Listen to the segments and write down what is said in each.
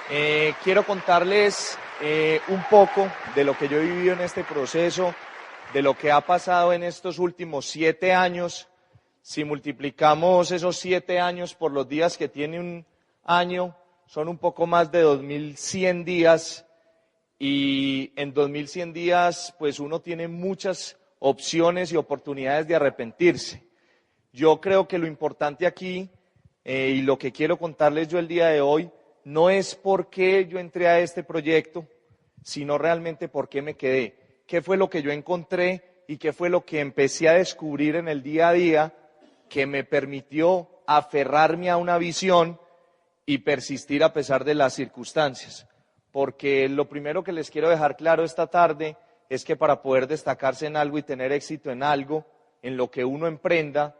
Quiero contarles un poco de lo que yo he vivido en este proceso, de lo que ha pasado en estos últimos 7 años. Si multiplicamos esos 7 años por los días que tiene un año, son un poco más de 2100 días, y en 2100 días pues uno tiene muchas opciones y oportunidades de arrepentirse. Yo creo que lo importante aquí, y lo que quiero contarles yo el día de hoy, no es por qué yo entré a este proyecto, sino realmente por qué me quedé. ¿Qué fue lo que yo encontré y qué fue lo que empecé a descubrir en el día a día que me permitió aferrarme a una visión y persistir a pesar de las circunstancias? Porque lo primero que les quiero dejar claro esta tarde es que para poder destacarse en algo y tener éxito en algo, en lo que uno emprenda,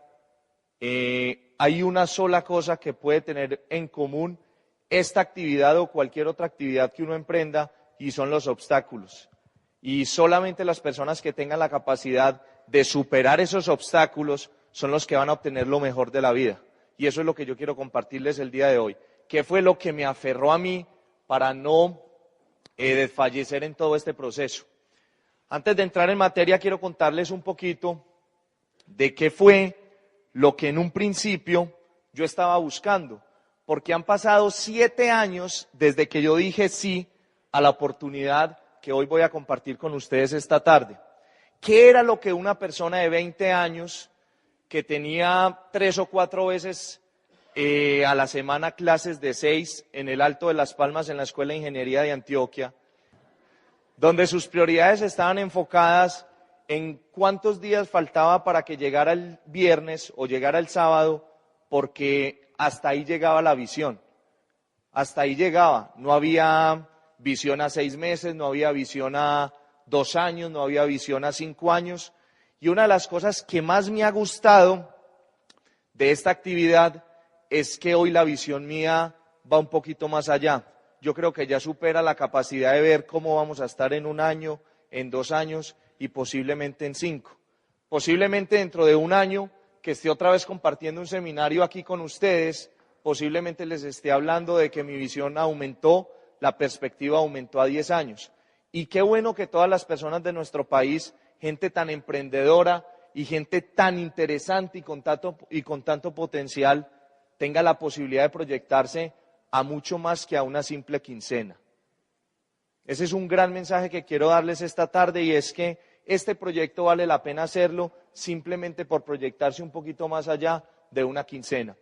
hay una sola cosa que puede tener en común esta actividad o cualquier otra actividad que uno emprenda, y son los obstáculos. Y solamente las personas que tengan la capacidad de superar esos obstáculos son los que van a obtener lo mejor de la vida. Y eso es lo que yo quiero compartirles el día de hoy. ¿Qué fue lo que me aferró a mí para no desfallecer en todo este proceso? Antes de entrar en materia, quiero contarles un poquito de qué fue lo que en un principio yo estaba buscando. Porque han pasado 7 años desde que yo dije sí a la oportunidad que hoy voy a compartir con ustedes esta tarde. ¿Qué era lo que una persona de 20 años, que tenía 3 o 4 veces a la semana clases de 6 en el Alto de Las Palmas, en la Escuela de Ingeniería de Antioquia, donde sus prioridades estaban enfocadas en cuántos días faltaba para que llegara el viernes o llegara el sábado, porque hasta ahí llegaba la visión, hasta ahí llegaba, no había visión a 6 meses, no había visión a 2 años, no había visión a 5 años, y una de las cosas que más me ha gustado de esta actividad es que hoy la visión mía va un poquito más allá. Yo creo que ya supera la capacidad de ver cómo vamos a estar en 1 año, en 2 años y posiblemente en 5. Posiblemente dentro de 1 año, que esté otra vez compartiendo un seminario aquí con ustedes, posiblemente les esté hablando de que mi visión aumentó, la perspectiva aumentó a 10 años. Y qué bueno que todas las personas de nuestro país, gente tan emprendedora y gente tan interesante y con tanto potencial, tenga la posibilidad de proyectarse a mucho más que a una simple quincena. Ese es un gran mensaje que quiero darles esta tarde, y es que este proyecto vale la pena hacerlo simplemente por proyectarse un poquito más allá de una quincena.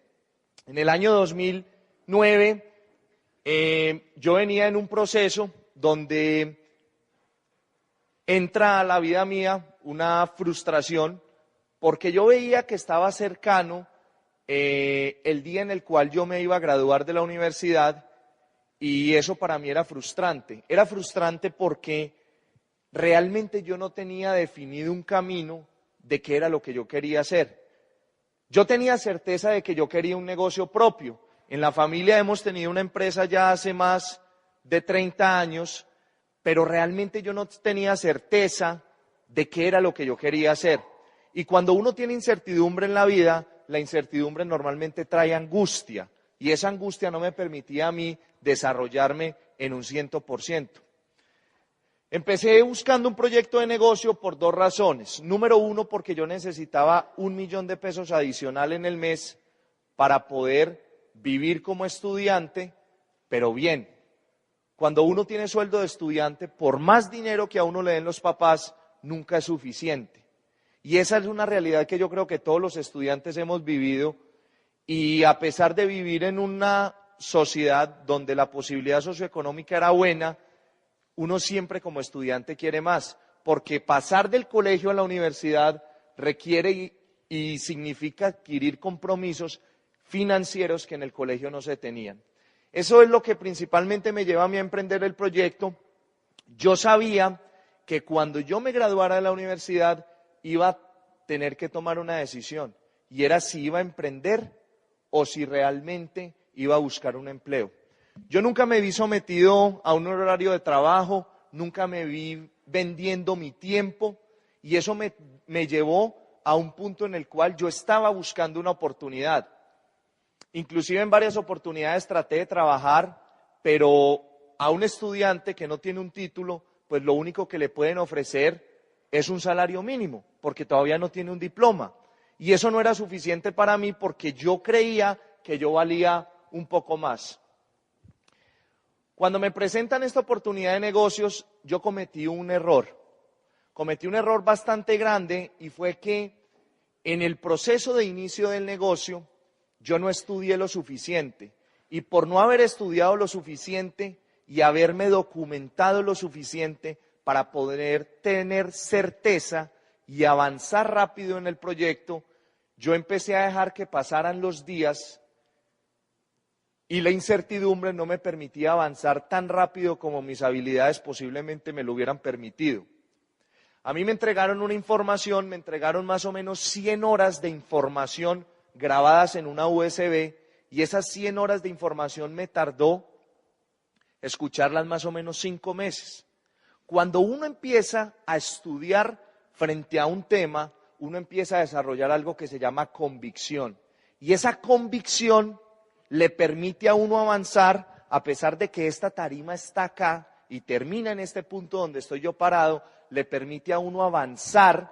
En el año 2009 yo venía en un proceso donde entra a la vida mía una frustración, porque yo veía que estaba cercano el día en el cual yo me iba a graduar de la universidad, y eso para mí era frustrante. Era frustrante porque realmente yo no tenía definido un camino de qué era lo que yo quería hacer. Yo tenía certeza de que yo quería un negocio propio. En la familia hemos tenido una empresa ya hace más de 30 años, pero realmente yo no tenía certeza de qué era lo que yo quería hacer. Y cuando uno tiene incertidumbre en la vida, la incertidumbre normalmente trae angustia, y esa angustia no me permitía a mí desarrollarme en un 100%. Empecé buscando un proyecto de negocio por 2 razones. Número 1, porque yo necesitaba 1 millón de pesos adicional en el mes para poder vivir como estudiante, pero bien. Cuando uno tiene sueldo de estudiante, por más dinero que a uno le den los papás, nunca es suficiente. Y esa es una realidad que yo creo que todos los estudiantes hemos vivido, y a pesar de vivir en una sociedad donde la posibilidad socioeconómica era buena, uno siempre como estudiante quiere más, porque pasar del colegio a la universidad requiere y significa adquirir compromisos financieros que en el colegio no se tenían. Eso es lo que principalmente me lleva a mí a emprender el proyecto. Yo sabía que cuando yo me graduara de la universidad iba a tener que tomar una decisión, y era si iba a emprender o si realmente iba a buscar un empleo. Yo nunca me vi sometido a un horario de trabajo, nunca me vi vendiendo mi tiempo, y eso me llevó a un punto en el cual yo estaba buscando una oportunidad. Inclusive en varias oportunidades traté de trabajar pero a un estudiante que no tiene un título, pues lo único que le pueden ofrecer es un salario mínimo, porque todavía no tiene un diploma. Y eso no era suficiente para mí porque yo creía que yo valía un poco más. Cuando me presentan esta oportunidad de negocios, yo cometí un error. Cometí un error bastante grande y fue que en el proceso de inicio del negocio yo no estudié lo suficiente. Y por no haber estudiado lo suficiente y haberme documentado lo suficiente para poder tener certeza y avanzar rápido en el proyecto, yo empecé a dejar que pasaran los días y la incertidumbre no me permitía avanzar tan rápido como mis habilidades posiblemente me lo hubieran permitido. A mí me entregaron una información, me entregaron más o menos 100 horas de información grabadas en una USB y esas 100 horas de información me tardó escucharlas más o menos 5 meses. Cuando uno empieza a estudiar frente a un tema, uno empieza a desarrollar algo que se llama convicción. Y esa convicción le permite a uno avanzar, a pesar de que esta tarima está acá y termina en este punto donde estoy yo parado, le permite a uno avanzar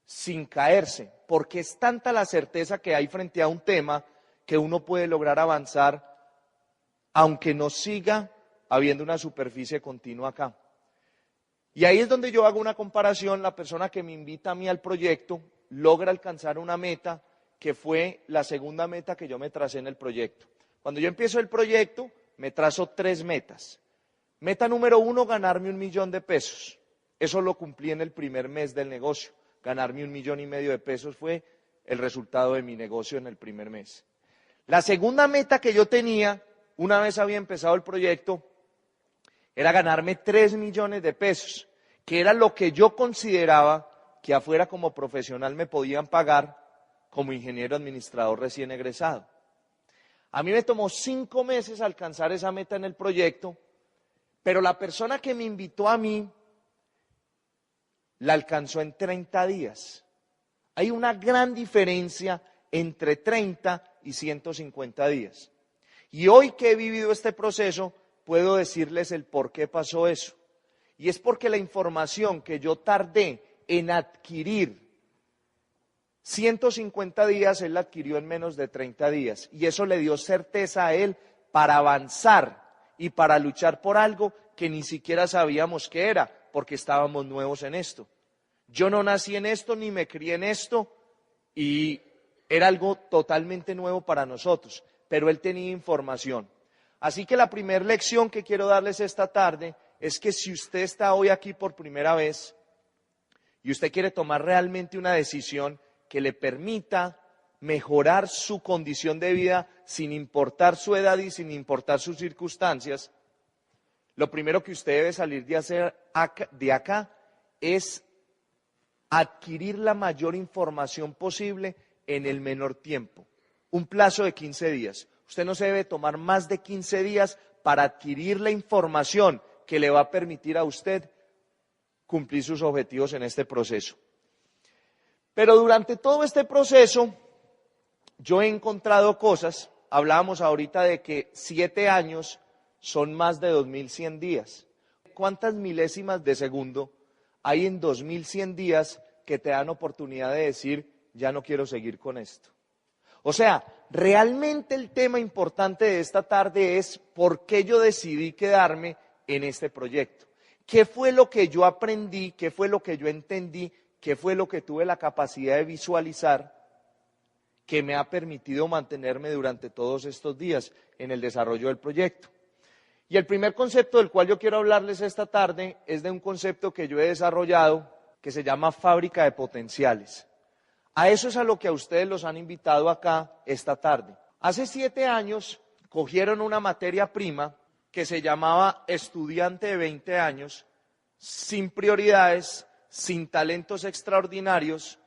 sin caerse, porque es tanta la certeza que hay frente a un tema que uno puede lograr avanzar aunque no siga habiendo una superficie continua acá. Y ahí es donde yo hago una comparación. La persona que me invita a mí al proyecto logra alcanzar una meta que fue la segunda meta que yo me tracé en el proyecto. Cuando yo empiezo el proyecto, me trazo 3 metas. Meta número 1, ganarme 1 millón de pesos. Eso lo cumplí en el primer mes del negocio. Ganarme 1,5 millones de pesos fue el resultado de mi negocio en el primer mes. La segunda meta que yo tenía, una vez había empezado el proyecto, era ganarme 3 millones de pesos, que era lo que yo consideraba que afuera como profesional me podían pagar como ingeniero administrador recién egresado. A mí me tomó 5 meses alcanzar esa meta en el proyecto, pero la persona que me invitó a mí la alcanzó en 30 días. Hay una gran diferencia entre 30 y 150 días. Y hoy que he vivido este proceso, puedo decirles el por qué pasó eso. Y es porque la información que yo tardé en adquirir 150 días, él la adquirió en menos de 30 días. Y eso le dio certeza a él para avanzar y para luchar por algo que ni siquiera sabíamos qué era, porque estábamos nuevos en esto. Yo no nací en esto, ni me crié en esto, y era algo totalmente nuevo para nosotros, pero él tenía información. Así que la primera lección que quiero darles esta tarde es que si usted está hoy aquí por primera vez y usted quiere tomar realmente una decisión que le permita mejorar su condición de vida sin importar su edad y sin importar sus circunstancias, lo primero que usted debe salir de acá es adquirir la mayor información posible en el menor tiempo. Un plazo de 15 días. Usted no se debe tomar más de 15 días para adquirir la información que le va a permitir a usted cumplir sus objetivos en este proceso. Pero durante todo este proceso, yo he encontrado cosas. Hablábamos ahorita de que 7 años son más de 2100 días. ¿Cuántas milésimas de segundo hay en 2100 días que te dan oportunidad de decir, ya no quiero seguir con esto? O sea, realmente el tema importante de esta tarde es por qué yo decidí quedarme en este proyecto. ¿Qué fue lo que yo aprendí? ¿Qué fue lo que yo entendí? ¿Qué fue lo que tuve la capacidad de visualizar que me ha permitido mantenerme durante todos estos días en el desarrollo del proyecto? Y el primer concepto del cual yo quiero hablarles esta tarde es de un concepto que yo he desarrollado que se llama fábrica de potenciales. A eso es a lo que a ustedes los han invitado acá esta tarde. Hace 7 años cogieron una materia prima que se llamaba estudiante de 20 años, sin prioridades, sin talentos extraordinarios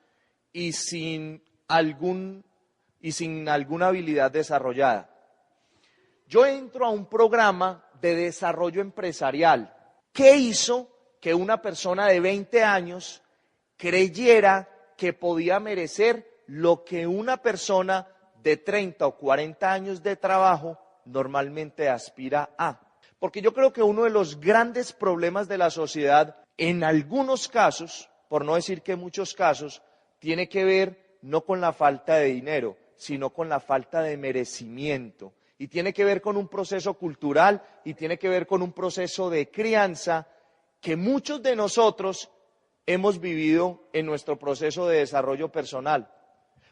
y sin alguna habilidad desarrollada. Yo entro a un programa de desarrollo empresarial. ¿Qué hizo que una persona de 20 años creyera que podía merecer lo que una persona de 30 o 40 años de trabajo normalmente aspira a. Porque yo creo que uno de los grandes problemas de la sociedad, en algunos casos, por no decir que en muchos casos, tiene que ver no con la falta de dinero, sino con la falta de merecimiento. Y tiene que ver con un proceso cultural y tiene que ver con un proceso de crianza que muchos de nosotros hemos vivido en nuestro proceso de desarrollo personal.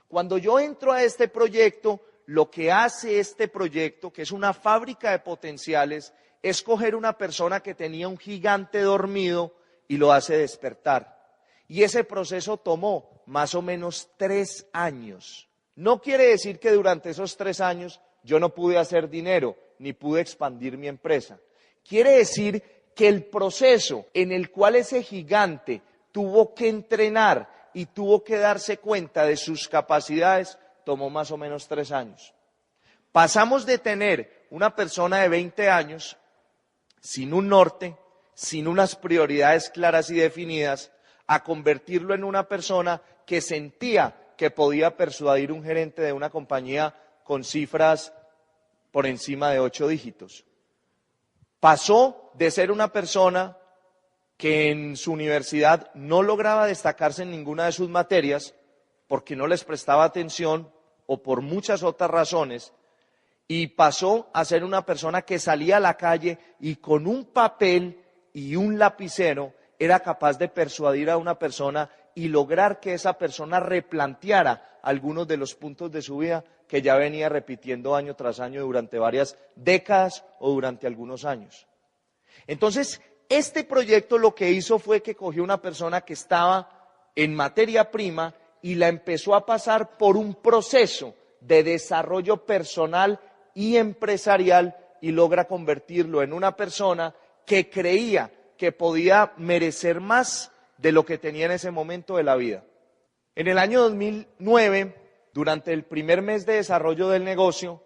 Cuando yo entro a este proyecto, lo que hace este proyecto, que es una fábrica de potenciales, es coger una persona que tenía un gigante dormido y lo hace despertar. Y ese proceso tomó más o menos 3 años. No quiere decir que durante esos 3 años yo no pude hacer dinero, ni pude expandir mi empresa. Quiere decir que el proceso en el cual ese gigante tuvo que entrenar y tuvo que darse cuenta de sus capacidades tomó más o menos 3 años. Pasamos de tener una persona de 20 años sin un norte, sin unas prioridades claras y definidas, a convertirlo en una persona que sentía que podía persuadir un gerente de una compañía con cifras por encima de 8 dígitos. Pasó de ser una persona que en su universidad no lograba destacarse en ninguna de sus materias porque no les prestaba atención o por muchas otras razones, y pasó a ser una persona que salía a la calle y con un papel y un lapicero era capaz de persuadir a una persona y lograr que esa persona replanteara algunos de los puntos de su vida que ya venía repitiendo año tras año durante varias décadas o durante algunos años. Entonces, este proyecto lo que hizo fue que cogió una persona que estaba en materia prima y la empezó a pasar por un proceso de desarrollo personal y empresarial y logra convertirlo en una persona que creía que podía merecer más de lo que tenía en ese momento de la vida. En el año 2009, durante el primer mes de desarrollo del negocio,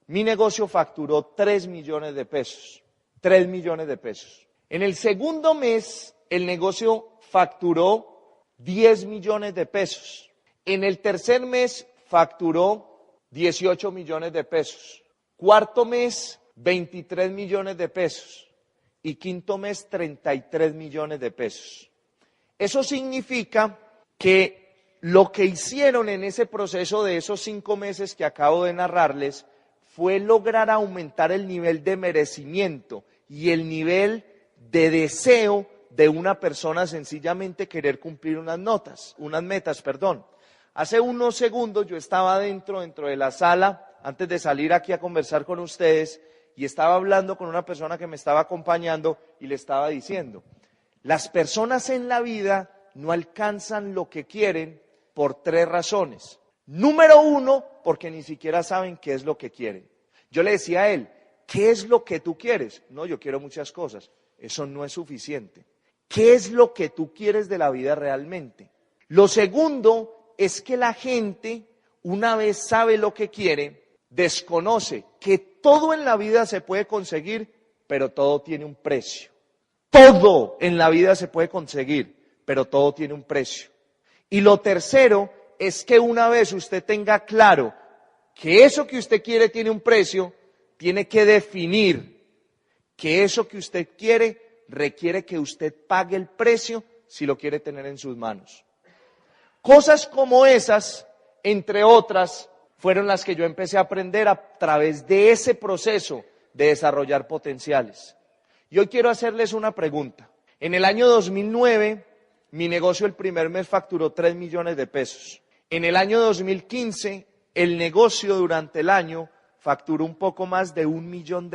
mi negocio facturó 3 millones de pesos. 3 millones de pesos. En el segundo mes, el negocio facturó 10 millones de pesos. En el tercer mes, facturó 18 millones de pesos. Cuarto mes, 23 millones de pesos. Y quinto mes, 33 millones de pesos. Eso significa que lo que hicieron en ese proceso de esos 5 meses que acabo de narrarles fue lograr aumentar el nivel de merecimiento y el nivel de deseo de una persona sencillamente querer cumplir unas metas. Hace unos segundos yo estaba dentro de la sala, antes de salir aquí a conversar con ustedes, y estaba hablando con una persona que me estaba acompañando y le estaba diciendo, las personas en la vida no alcanzan lo que quieren por 3 razones. Número 1, porque ni siquiera saben qué es lo que quieren. Yo le decía a él, ¿qué es lo que tú quieres? No, yo quiero muchas cosas. Eso no es suficiente. ¿Qué es lo que tú quieres de la vida realmente? Lo segundo es que la gente, una vez sabe lo que quiere, desconoce que todo en la vida se puede conseguir, pero todo tiene un precio. Todo en la vida se puede conseguir, pero todo tiene un precio. Y lo tercero es que una vez usted tenga claro que eso que usted quiere tiene un precio, tiene que definir que eso que usted quiere requiere que usted pague el precio si lo quiere tener en sus manos. Cosas como esas, entre otras, fueron las que yo empecé a aprender a través de ese proceso de desarrollar potenciales. Y hoy quiero hacerles una pregunta. En el año 2009, mi negocio el primer mes facturó 3 millones de pesos. En el año 2015, el negocio durante el año facturó un poco más de $1 millón.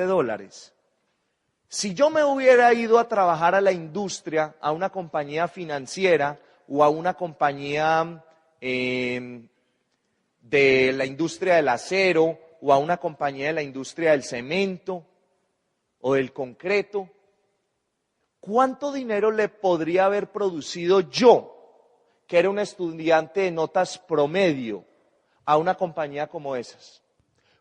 Si yo me hubiera ido a trabajar a la industria, a una compañía financiera o a una compañía de la industria del acero o a una compañía de la industria del cemento o del concreto, ¿cuánto dinero le podría haber producido yo, que era un estudiante de notas promedio, a una compañía como esas?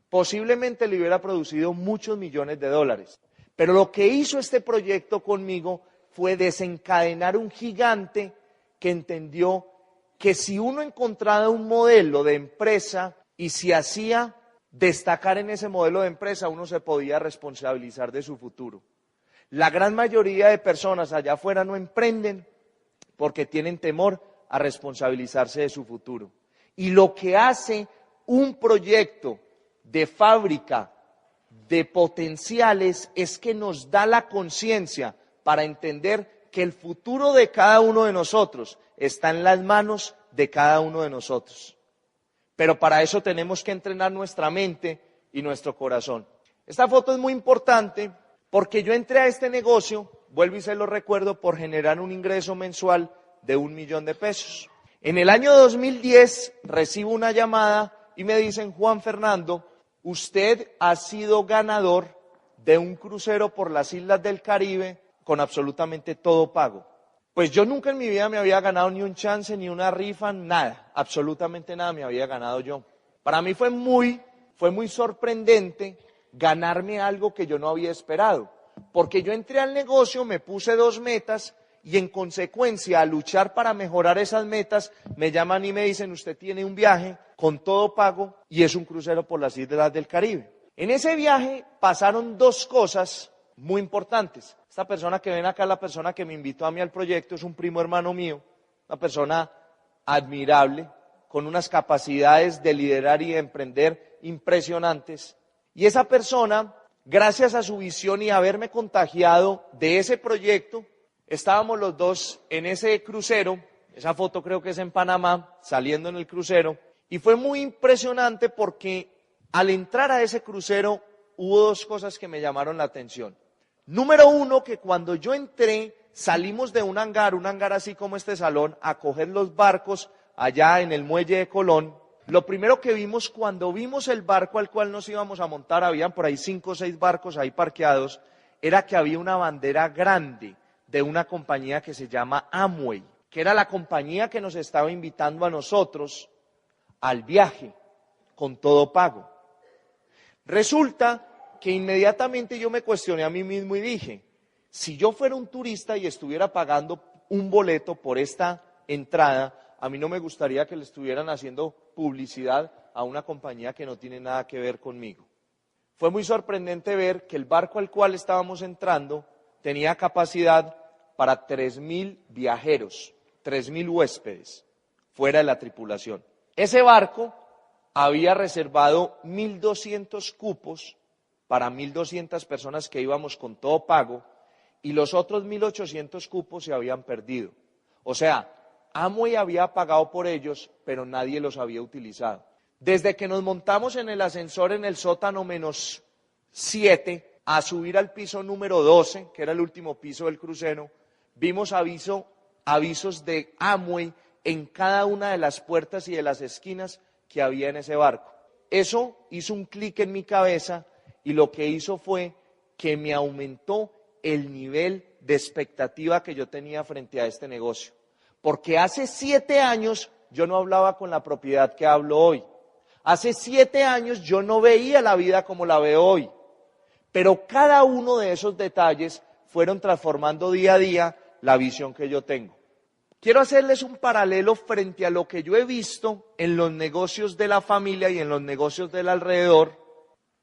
Posiblemente le hubiera producido muchos millones de dólares. Pero lo que hizo este proyecto conmigo fue desencadenar un gigante que entendió que si uno encontraba un modelo de empresa y se hacía destacar en ese modelo de empresa, uno se podía responsabilizar de su futuro. La gran mayoría de personas allá afuera no emprenden porque tienen temor a responsabilizarse de su futuro. Y lo que hace un proyecto de fábrica de potenciales es que nos da la conciencia para entender que el futuro de cada uno de nosotros está en las manos de cada uno de nosotros. Pero para eso tenemos que entrenar nuestra mente y nuestro corazón. Esta foto es muy importante porque yo entré a este negocio, vuelvo y se lo recuerdo, por generar un ingreso mensual de 1 millón de pesos. En el año 2010 recibo una llamada y me dicen: Juan Fernando, usted ha sido ganador de un crucero por las islas del Caribe con absolutamente todo pago. Pues yo nunca en mi vida me había ganado ni un chance, ni una rifa, nada, absolutamente nada me había ganado yo. Para mí fue muy sorprendente ganarme algo que yo no había esperado, porque yo entré al negocio, me puse 2 metas y en consecuencia a luchar para mejorar esas metas, me llaman y me dicen: usted tiene un viaje con todo pago y es un crucero por las islas del Caribe. En ese viaje pasaron 2 cosas muy importantes. Esta persona que ven acá, la persona que me invitó a mí al proyecto, es un primo hermano mío, una persona admirable, con unas capacidades de liderar y de emprender impresionantes. Y esa persona, gracias a su visión y a haberme contagiado de ese proyecto, estábamos los dos en ese crucero, esa foto creo que es en Panamá, saliendo en el crucero, y fue muy impresionante porque al entrar a ese crucero hubo 2 cosas que me llamaron la atención. Número 1, que cuando yo entré, salimos de un hangar así como este salón, a coger los barcos allá en el muelle de Colón. Lo primero que vimos cuando vimos el barco al cual nos íbamos a montar, habían por ahí 5 o 6 barcos ahí parqueados, era que había una bandera grande de una compañía que se llama Amway, que era la compañía que nos estaba invitando a nosotros al viaje con todo pago. Resulta que inmediatamente yo me cuestioné a mí mismo y dije: si yo fuera un turista y estuviera pagando un boleto por esta entrada, a mí no me gustaría que le estuvieran haciendo publicidad a una compañía que no tiene nada que ver conmigo. Fue muy sorprendente ver que el barco al cual estábamos entrando tenía capacidad para 3.000 viajeros, 3.000 huéspedes, fuera de la tripulación. Ese barco había reservado 1.200 cupos para 1.200 personas que íbamos con todo pago, y los otros 1.800 cupos se habían perdido. O sea, Amway había pagado por ellos, pero nadie los había utilizado. Desde que nos montamos en el ascensor en el sótano -7, a subir al piso número 12, que era el último piso del crucero, vimos avisos de Amway en cada una de las puertas y de las esquinas que había en ese barco. Eso hizo un clic en mi cabeza y lo que hizo fue que me aumentó el nivel de expectativa que yo tenía frente a este negocio. Porque hace 7 años yo no hablaba con la propiedad que hablo hoy. Hace 7 años yo no veía la vida como la veo hoy. Pero cada uno de esos detalles fueron transformando día a día la visión que yo tengo. Quiero hacerles un paralelo frente a lo que yo he visto en los negocios de la familia y en los negocios del alrededor,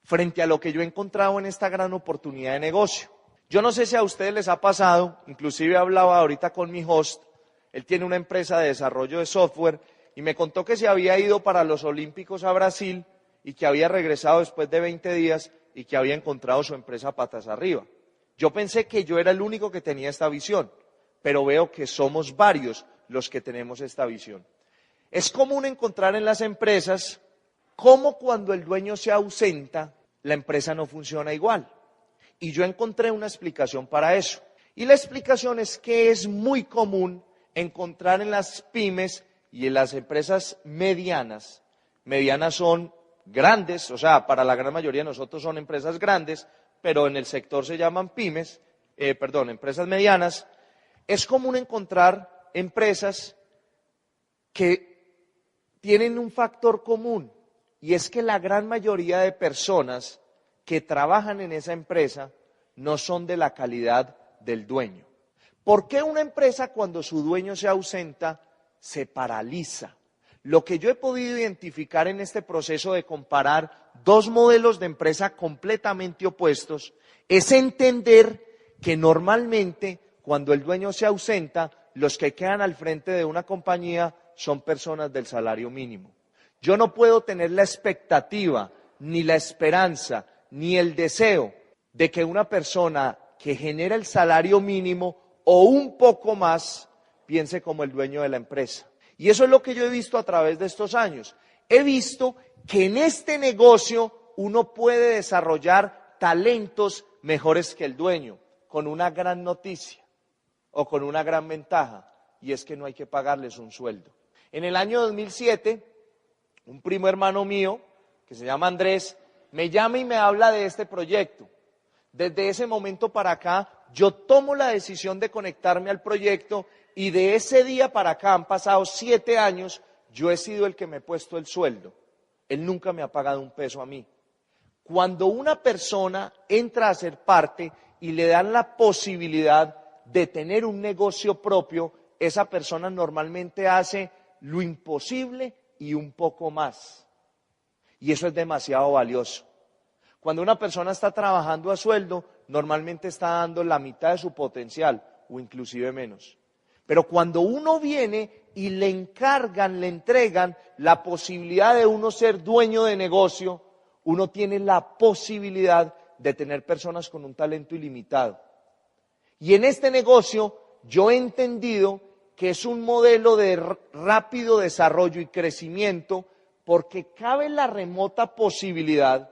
frente a lo que yo he encontrado en esta gran oportunidad de negocio. Yo no sé si a ustedes les ha pasado, inclusive hablaba ahorita con mi host, él tiene una empresa de desarrollo de software y me contó que se había ido para los Olímpicos a Brasil y que había regresado después de 20 días y que había encontrado su empresa patas arriba. Yo pensé que yo era el único que tenía esta visión, pero veo que somos varios los que tenemos esta visión. Es común encontrar en las empresas cómo cuando el dueño se ausenta, la empresa no funciona igual. Y yo encontré una explicación para eso. Y la explicación es que es muy común encontrar en las pymes y en las empresas medianas son grandes, o sea, para la gran mayoría de nosotros son empresas grandes, pero en el sector se llaman empresas medianas. Es común encontrar empresas que tienen un factor común, y es que la gran mayoría de personas que trabajan en esa empresa no son de la calidad del dueño. ¿Por qué una empresa cuando su dueño se ausenta se paraliza? Lo que yo he podido identificar en este proceso de comparar dos modelos de empresa completamente opuestos, es entender que normalmente cuando el dueño se ausenta, los que quedan al frente de una compañía son personas del salario mínimo. Yo no puedo tener la expectativa, ni la esperanza, ni el deseo de que una persona que genera el salario mínimo o un poco más piense como el dueño de la empresa. Y eso es lo que yo he visto a través de estos años. He visto que en este negocio uno puede desarrollar talentos mejores que el dueño, con una gran noticia o con una gran ventaja, y es que no hay que pagarles un sueldo. En el año 2007, un primo hermano mío, que se llama Andrés, me llama y me habla de este proyecto. Desde ese momento para acá, yo tomo la decisión de conectarme al proyecto y de ese día para acá han pasado 7 años, yo he sido el que me he puesto el sueldo. Él nunca me ha pagado un peso a mí. Cuando una persona entra a ser parte y le dan la posibilidad de tener un negocio propio, esa persona normalmente hace lo imposible y un poco más. Y eso es demasiado valioso. Cuando una persona está trabajando a sueldo, normalmente está dando la mitad de su potencial o inclusive menos. Pero cuando uno viene y le encargan, le entregan la posibilidad de uno ser dueño de negocio, uno tiene la posibilidad de tener personas con un talento ilimitado. Y en este negocio yo he entendido que es un modelo de rápido desarrollo y crecimiento porque cabe la remota posibilidad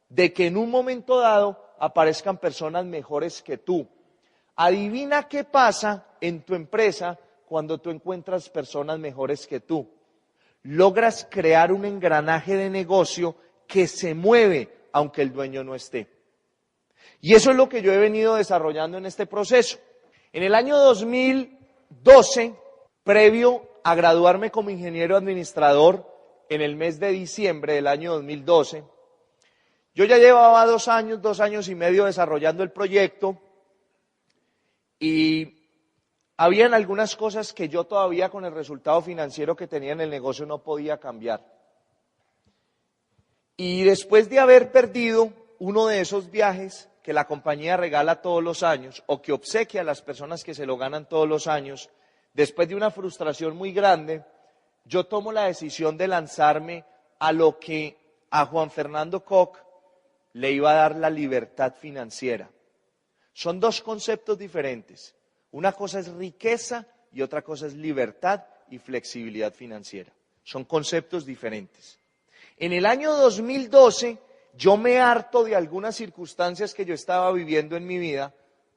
de que en un momento dado aparezcan personas mejores que tú. Adivina qué pasa en tu empresa cuando tú encuentras personas mejores que tú. Logras crear un engranaje de negocio que se mueve aunque el dueño no esté. Y eso es lo que yo he venido desarrollando en este proceso. En el año 2012, previo a graduarme como ingeniero administrador en el mes de diciembre del año 2012, yo ya llevaba 2 años y medio desarrollando el proyecto y habían algunas cosas que yo todavía con el resultado financiero que tenía en el negocio no podía cambiar. Y después de haber perdido uno de esos viajes que la compañía regala todos los años o que obsequia a las personas que se lo ganan todos los años, después de una frustración muy grande, yo tomo la decisión de lanzarme a lo que a Juan Fernando Koch le iba a dar la libertad financiera. Son dos conceptos diferentes. Una cosa es riqueza y otra cosa es libertad y flexibilidad financiera. Son conceptos diferentes. En el año 2012, yo me harto de algunas circunstancias que yo estaba viviendo en mi vida,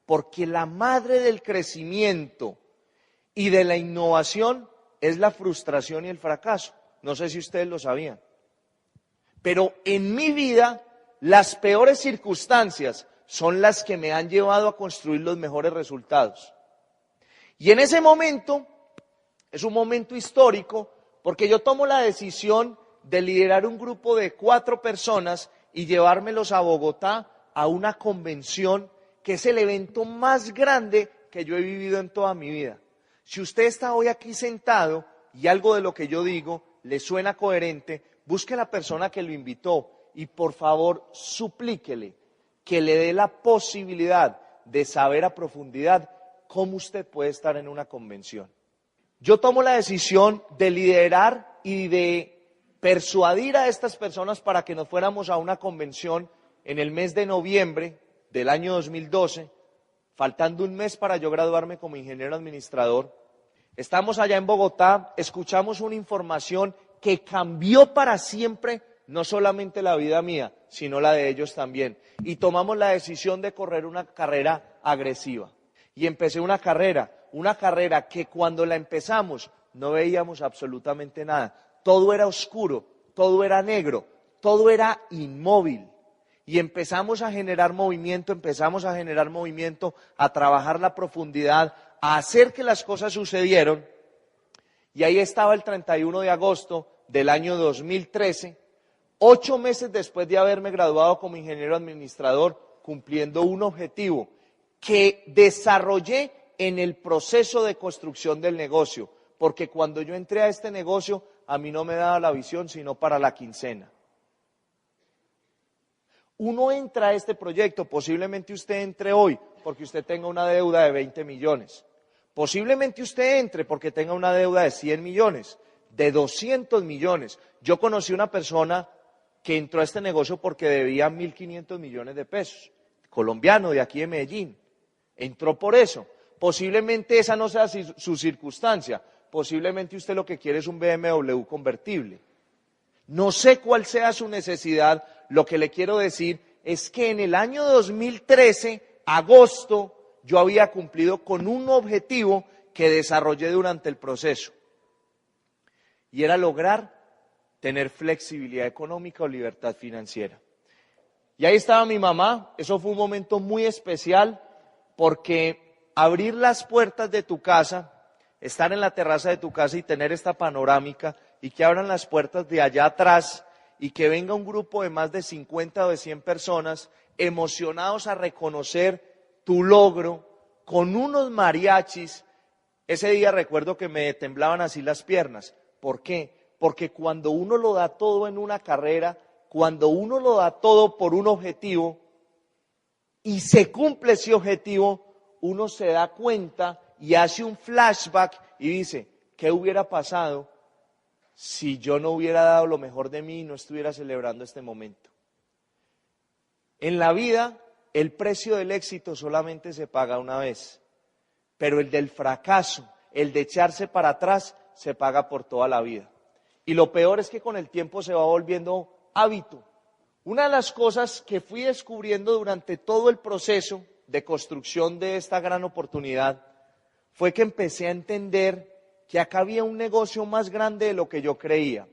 porque la madre del crecimiento y de la innovación es la frustración y el fracaso. No sé si ustedes lo sabían. Pero en mi vida, las peores circunstancias son las que me han llevado a construir los mejores resultados. Y en ese momento, es un momento histórico, porque yo tomo la decisión de liderar un grupo de 4 personas y llevármelos a Bogotá a una convención que es el evento más grande que yo he vivido en toda mi vida. Si usted está hoy aquí sentado y algo de lo que yo digo le suena coherente, busque a la persona que lo invitó y por favor suplíquele que le dé la posibilidad de saber a profundidad cómo usted puede estar en una convención. Yo tomo la decisión de liderar y de persuadir a estas personas para que nos fuéramos a una convención en el mes de noviembre del año 2012, faltando un mes para yo graduarme como ingeniero administrador. Estamos allá en Bogotá, escuchamos una información que cambió para siempre no solamente la vida mía, sino la de ellos también. Y tomamos la decisión de correr una carrera agresiva. Y empecé una carrera que cuando la empezamos no veíamos absolutamente nada. Todo era oscuro, todo era negro, todo era inmóvil. Y empezamos a generar movimiento, a trabajar la profundidad, a hacer que las cosas sucedieran. Y ahí estaba el 31 de agosto del año 2013, 8 meses después de haberme graduado como ingeniero administrador, cumpliendo un objetivo que desarrollé en el proceso de construcción del negocio. Porque cuando yo entré a este negocio, a mí no me daba la visión sino para la quincena. uno entra a este proyecto, posiblemente usted entre hoy porque usted tenga una deuda de 20 millones. Posiblemente usted entre porque tenga una deuda de 100 millones, de 200 millones. Yo conocí una persona que entró a este negocio porque debía 1.500 millones de pesos, colombiano de aquí de Medellín. Entró por eso. Posiblemente esa no sea su circunstancia. Posiblemente usted lo que quiere es un BMW convertible. No sé cuál sea su necesidad. Lo que le quiero decir es que en el año 2013, agosto, yo había cumplido con un objetivo que desarrollé durante el proceso. Y era lograr tener flexibilidad económica o libertad financiera. Y ahí estaba mi mamá. Eso fue un momento muy especial porque abrir las puertas de tu casa, estar en la terraza de tu casa y tener esta panorámica y que abran las puertas de allá atrás y que venga un grupo de más de 50 o de 100 personas emocionados a reconocer tu logro con unos mariachis. Ese día recuerdo que me temblaban así las piernas. ¿Por qué? Porque cuando uno lo da todo en una carrera, cuando uno lo da todo por un objetivo y se cumple ese objetivo, uno se da cuenta y hace un flashback y dice, ¿qué hubiera pasado si yo no hubiera dado lo mejor de mí y no estuviera celebrando este momento? En la vida, el precio del éxito solamente se paga una vez, pero el del fracaso, el de echarse para atrás, se paga por toda la vida. Y lo peor es que con el tiempo se va volviendo hábito. Una de las cosas que fui descubriendo durante todo el proceso de construcción de esta gran oportunidad fue que empecé a entender que acá había un negocio más grande de lo que yo creía.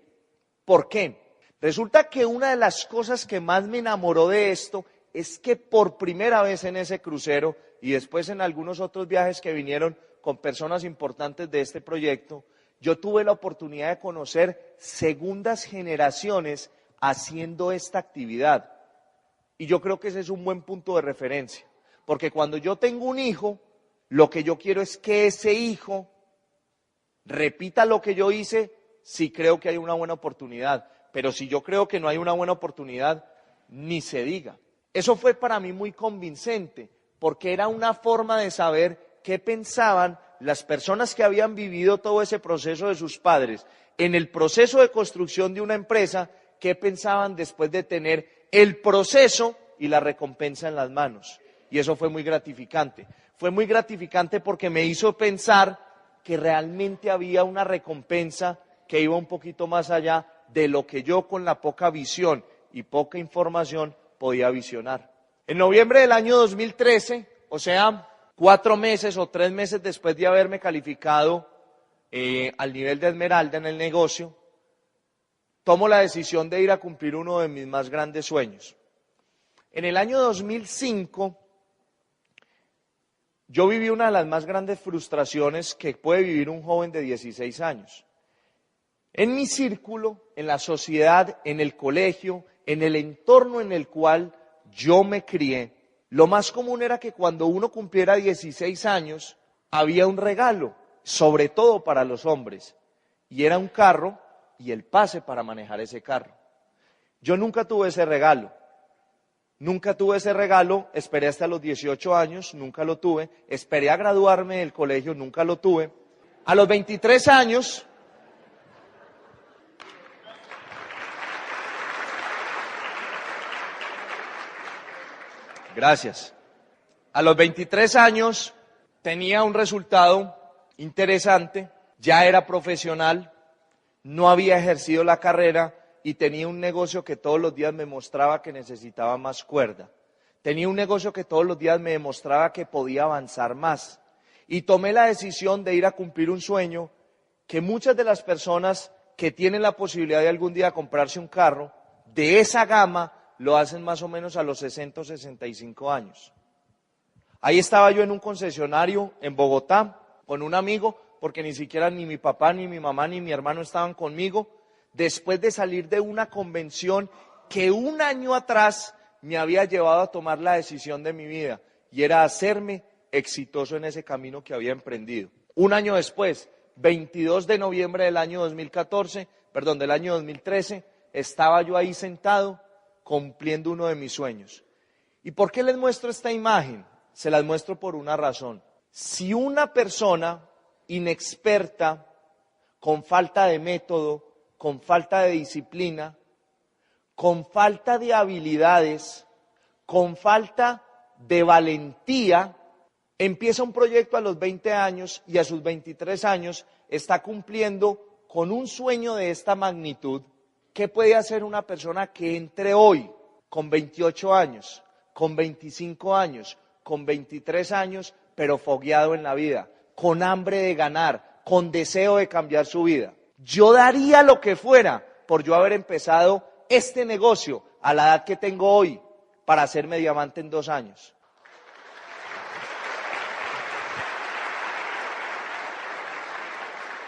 ¿Por qué? Resulta que una de las cosas que más me enamoró de esto es que por primera vez en ese crucero y después en algunos otros viajes que vinieron con personas importantes de este proyecto, yo tuve la oportunidad de conocer segundas generaciones haciendo esta actividad. Y yo creo que ese es un buen punto de referencia. Porque cuando yo tengo un hijo, lo que yo quiero es que ese hijo repita lo que yo hice si creo que hay una buena oportunidad. Pero si yo creo que no hay una buena oportunidad, ni se diga. Eso fue para mí muy convincente, porque era una forma de saber qué pensaban las personas que habían vivido todo ese proceso de sus padres en el proceso de construcción de una empresa, qué pensaban después de tener el proceso y la recompensa en las manos. Y eso fue muy gratificante. Fue muy gratificante porque me hizo pensar que realmente había una recompensa que iba un poquito más allá de lo que yo con la poca visión y poca información podía visionar. En noviembre del año 2013, o sea, 4 meses o 3 meses después de haberme calificado al nivel de esmeralda en el negocio, tomo la decisión de ir a cumplir uno de mis más grandes sueños. En el año 2005, yo viví una de las más grandes frustraciones que puede vivir un joven de 16 años. En mi círculo, en la sociedad, en el colegio, en el entorno en el cual yo me crié, lo más común era que cuando uno cumpliera 16 años, había un regalo, sobre todo para los hombres, y era un carro y el pase para manejar ese carro. Yo nunca tuve ese regalo. Esperé hasta los 18 años, nunca lo tuve, esperé a graduarme del colegio, nunca lo tuve. A los 23 años, gracias, a los 23 años tenía un resultado interesante, ya era profesional, no había ejercido la carrera, y tenía un negocio que todos los días me mostraba que necesitaba más cuerda. Tenía un negocio que todos los días me demostraba que podía avanzar más. Y tomé la decisión de ir a cumplir un sueño que muchas de las personas que tienen la posibilidad de algún día comprarse un carro, de esa gama, lo hacen más o menos a los 60 o 65 años. Ahí estaba yo en un concesionario en Bogotá con un amigo, porque ni siquiera ni mi papá, ni mi mamá, ni mi hermano estaban conmigo, después de salir de una convención que un año atrás me había llevado a tomar la decisión de mi vida, y era hacerme exitoso en ese camino que había emprendido. Un año después, 22 de noviembre del año 2013, estaba yo ahí sentado cumpliendo uno de mis sueños. ¿Y por qué les muestro esta imagen? Se las muestro por una razón. Si una persona inexperta, con falta de método, con falta de disciplina, con falta de habilidades, con falta de valentía, empieza un proyecto a los 20 años y a sus 23 años está cumpliendo con un sueño de esta magnitud, ¿qué puede hacer una persona que entre hoy con 28 años, con 25 años, con 23 años, pero fogueado en la vida, con hambre de ganar, con deseo de cambiar su vida? Yo daría lo que fuera por yo haber empezado este negocio a la edad que tengo hoy para hacerme diamante en 2 años.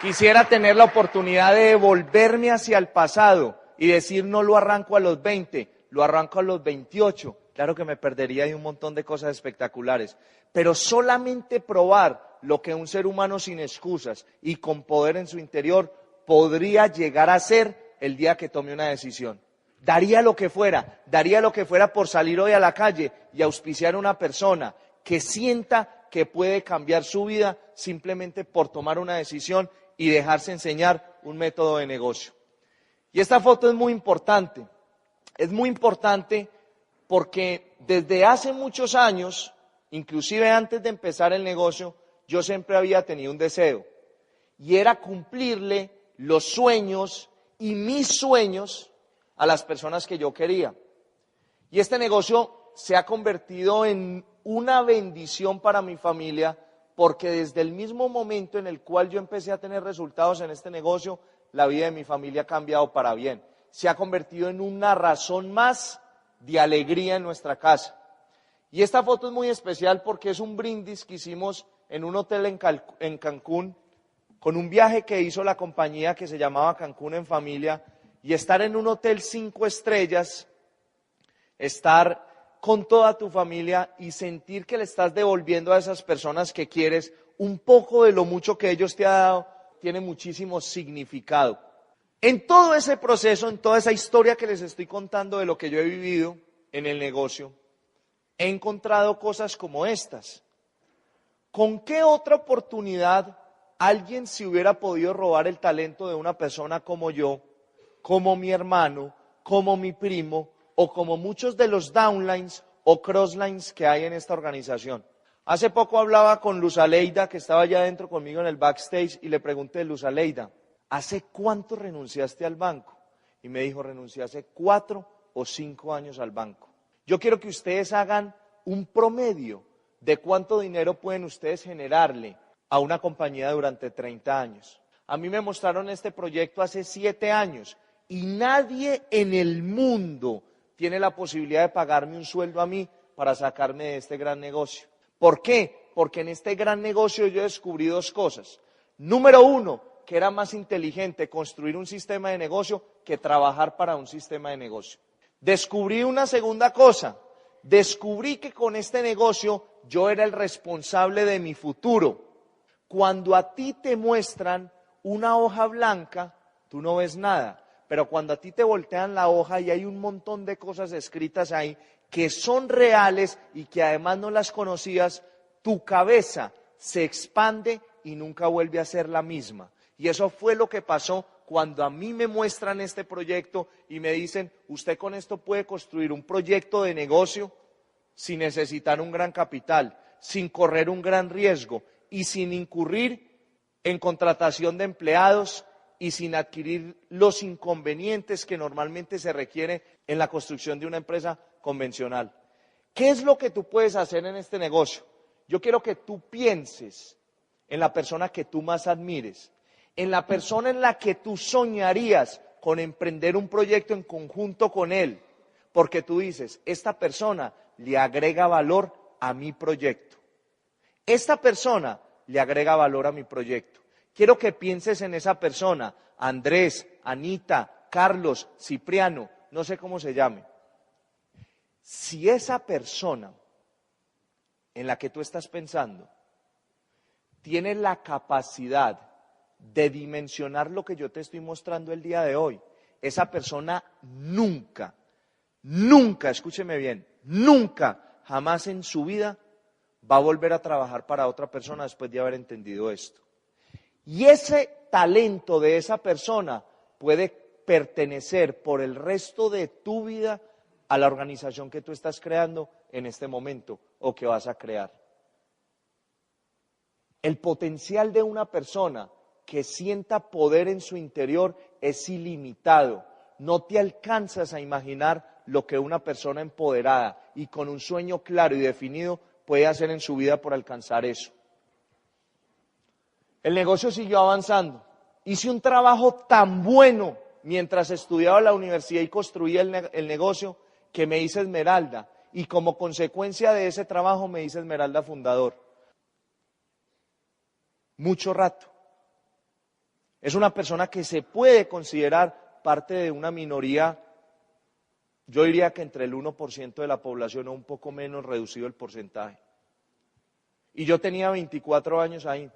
Quisiera tener la oportunidad de devolverme hacia el pasado y decir no lo arranco a los 20, lo arranco a los 28. Claro que me perdería de un montón de cosas espectaculares, pero solamente probar lo que un ser humano sin excusas y con poder en su interior podría llegar a ser el día que tome una decisión. Daría lo que fuera por salir hoy a la calle y auspiciar a una persona que sienta que puede cambiar su vida simplemente por tomar una decisión y dejarse enseñar un método de negocio. Y esta foto es muy importante porque desde hace muchos años, inclusive antes de empezar el negocio, yo siempre había tenido un deseo y era cumplirle los sueños y mis sueños a las personas que yo quería. Y este negocio se ha convertido en una bendición para mi familia, porque desde el mismo momento en el cual yo empecé a tener resultados en este negocio, la vida de mi familia ha cambiado para bien. Se ha convertido en una razón más de alegría en nuestra casa. Y esta foto es muy especial porque es un brindis que hicimos en un hotel en Cancún, con un viaje que hizo la compañía que se llamaba Cancún en Familia, y estar en un hotel 5 estrellas, estar con toda tu familia y sentir que le estás devolviendo a esas personas que quieres un poco de lo mucho que ellos te han dado, tiene muchísimo significado. En todo ese proceso, en toda esa historia que les estoy contando de lo que yo he vivido en el negocio, he encontrado cosas como estas. ¿Con qué otra oportunidad alguien se hubiera podido robar el talento de una persona como yo, como mi hermano, como mi primo, o como muchos de los downlines o crosslines que hay en esta organización? Hace poco hablaba con Luz Aleida, que estaba allá adentro conmigo en el backstage, y le pregunté: Luz Aleida, ¿hace cuánto renunciaste al banco? Y me dijo: renuncié hace 4 o 5 años al banco. Yo quiero que ustedes hagan un promedio de cuánto dinero pueden ustedes generarle a una compañía durante 30 años. A mí me mostraron este proyecto hace 7 años y nadie en el mundo tiene la posibilidad de pagarme un sueldo a mí para sacarme de este gran negocio. ¿Por qué? Porque en este gran negocio yo descubrí 2 cosas. Número 1, que era más inteligente construir un sistema de negocio que trabajar para un sistema de negocio. Descubrí una segunda cosa. Descubrí que con este negocio yo era el responsable de mi futuro. Cuando a ti te muestran una hoja blanca, tú no ves nada. Pero cuando a ti te voltean la hoja y hay un montón de cosas escritas ahí que son reales y que además no las conocías, tu cabeza se expande y nunca vuelve a ser la misma. Y eso fue lo que pasó cuando a mí me muestran este proyecto y me dicen: usted con esto puede construir un proyecto de negocio sin necesitar un gran capital, sin correr un gran riesgo y sin incurrir en contratación de empleados y sin adquirir los inconvenientes que normalmente se requiere en la construcción de una empresa convencional. ¿Qué es lo que tú puedes hacer en este negocio? Yo quiero que tú pienses en la persona que tú más admires, en la persona en la que tú soñarías con emprender un proyecto en conjunto con él, porque tú dices: esta persona le agrega valor a mi proyecto. Esta persona le agrega valor a mi proyecto. Quiero que pienses en esa persona: Andrés, Anita, Carlos, Cipriano, no sé cómo se llame. Si esa persona en la que tú estás pensando tiene la capacidad de dimensionar lo que yo te estoy mostrando el día de hoy, esa persona nunca nunca, escúcheme bien, nunca, jamás en su vida va a volver a trabajar para otra persona después de haber entendido esto. Y ese talento de esa persona puede pertenecer por el resto de tu vida a la organización que tú estás creando en este momento o que vas a crear. El potencial de una persona que sienta poder en su interior es ilimitado. No te alcanzas a imaginar lo que una persona empoderada y con un sueño claro y definido puede hacer en su vida por alcanzar eso. El negocio siguió avanzando. Hice un trabajo tan bueno mientras estudiaba en la universidad y construía el negocio que me hice Esmeralda. Y como consecuencia de ese trabajo me hice Esmeralda fundador. Mucho rato. Es una persona que se puede considerar parte de una minoría, yo diría que entre el 1% de la población o un poco menos reducido el porcentaje. Y yo tenía 24 años ahí.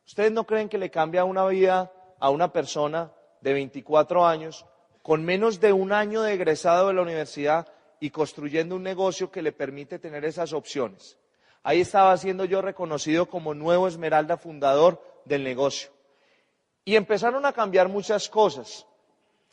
¿Ustedes no creen que le cambia una vida a una persona de 24 años con menos de un año de egresado de la universidad y construyendo un negocio que le permite tener esas opciones? Ahí estaba siendo yo reconocido como nuevo Esmeralda fundador del negocio. Y empezaron a cambiar muchas cosas.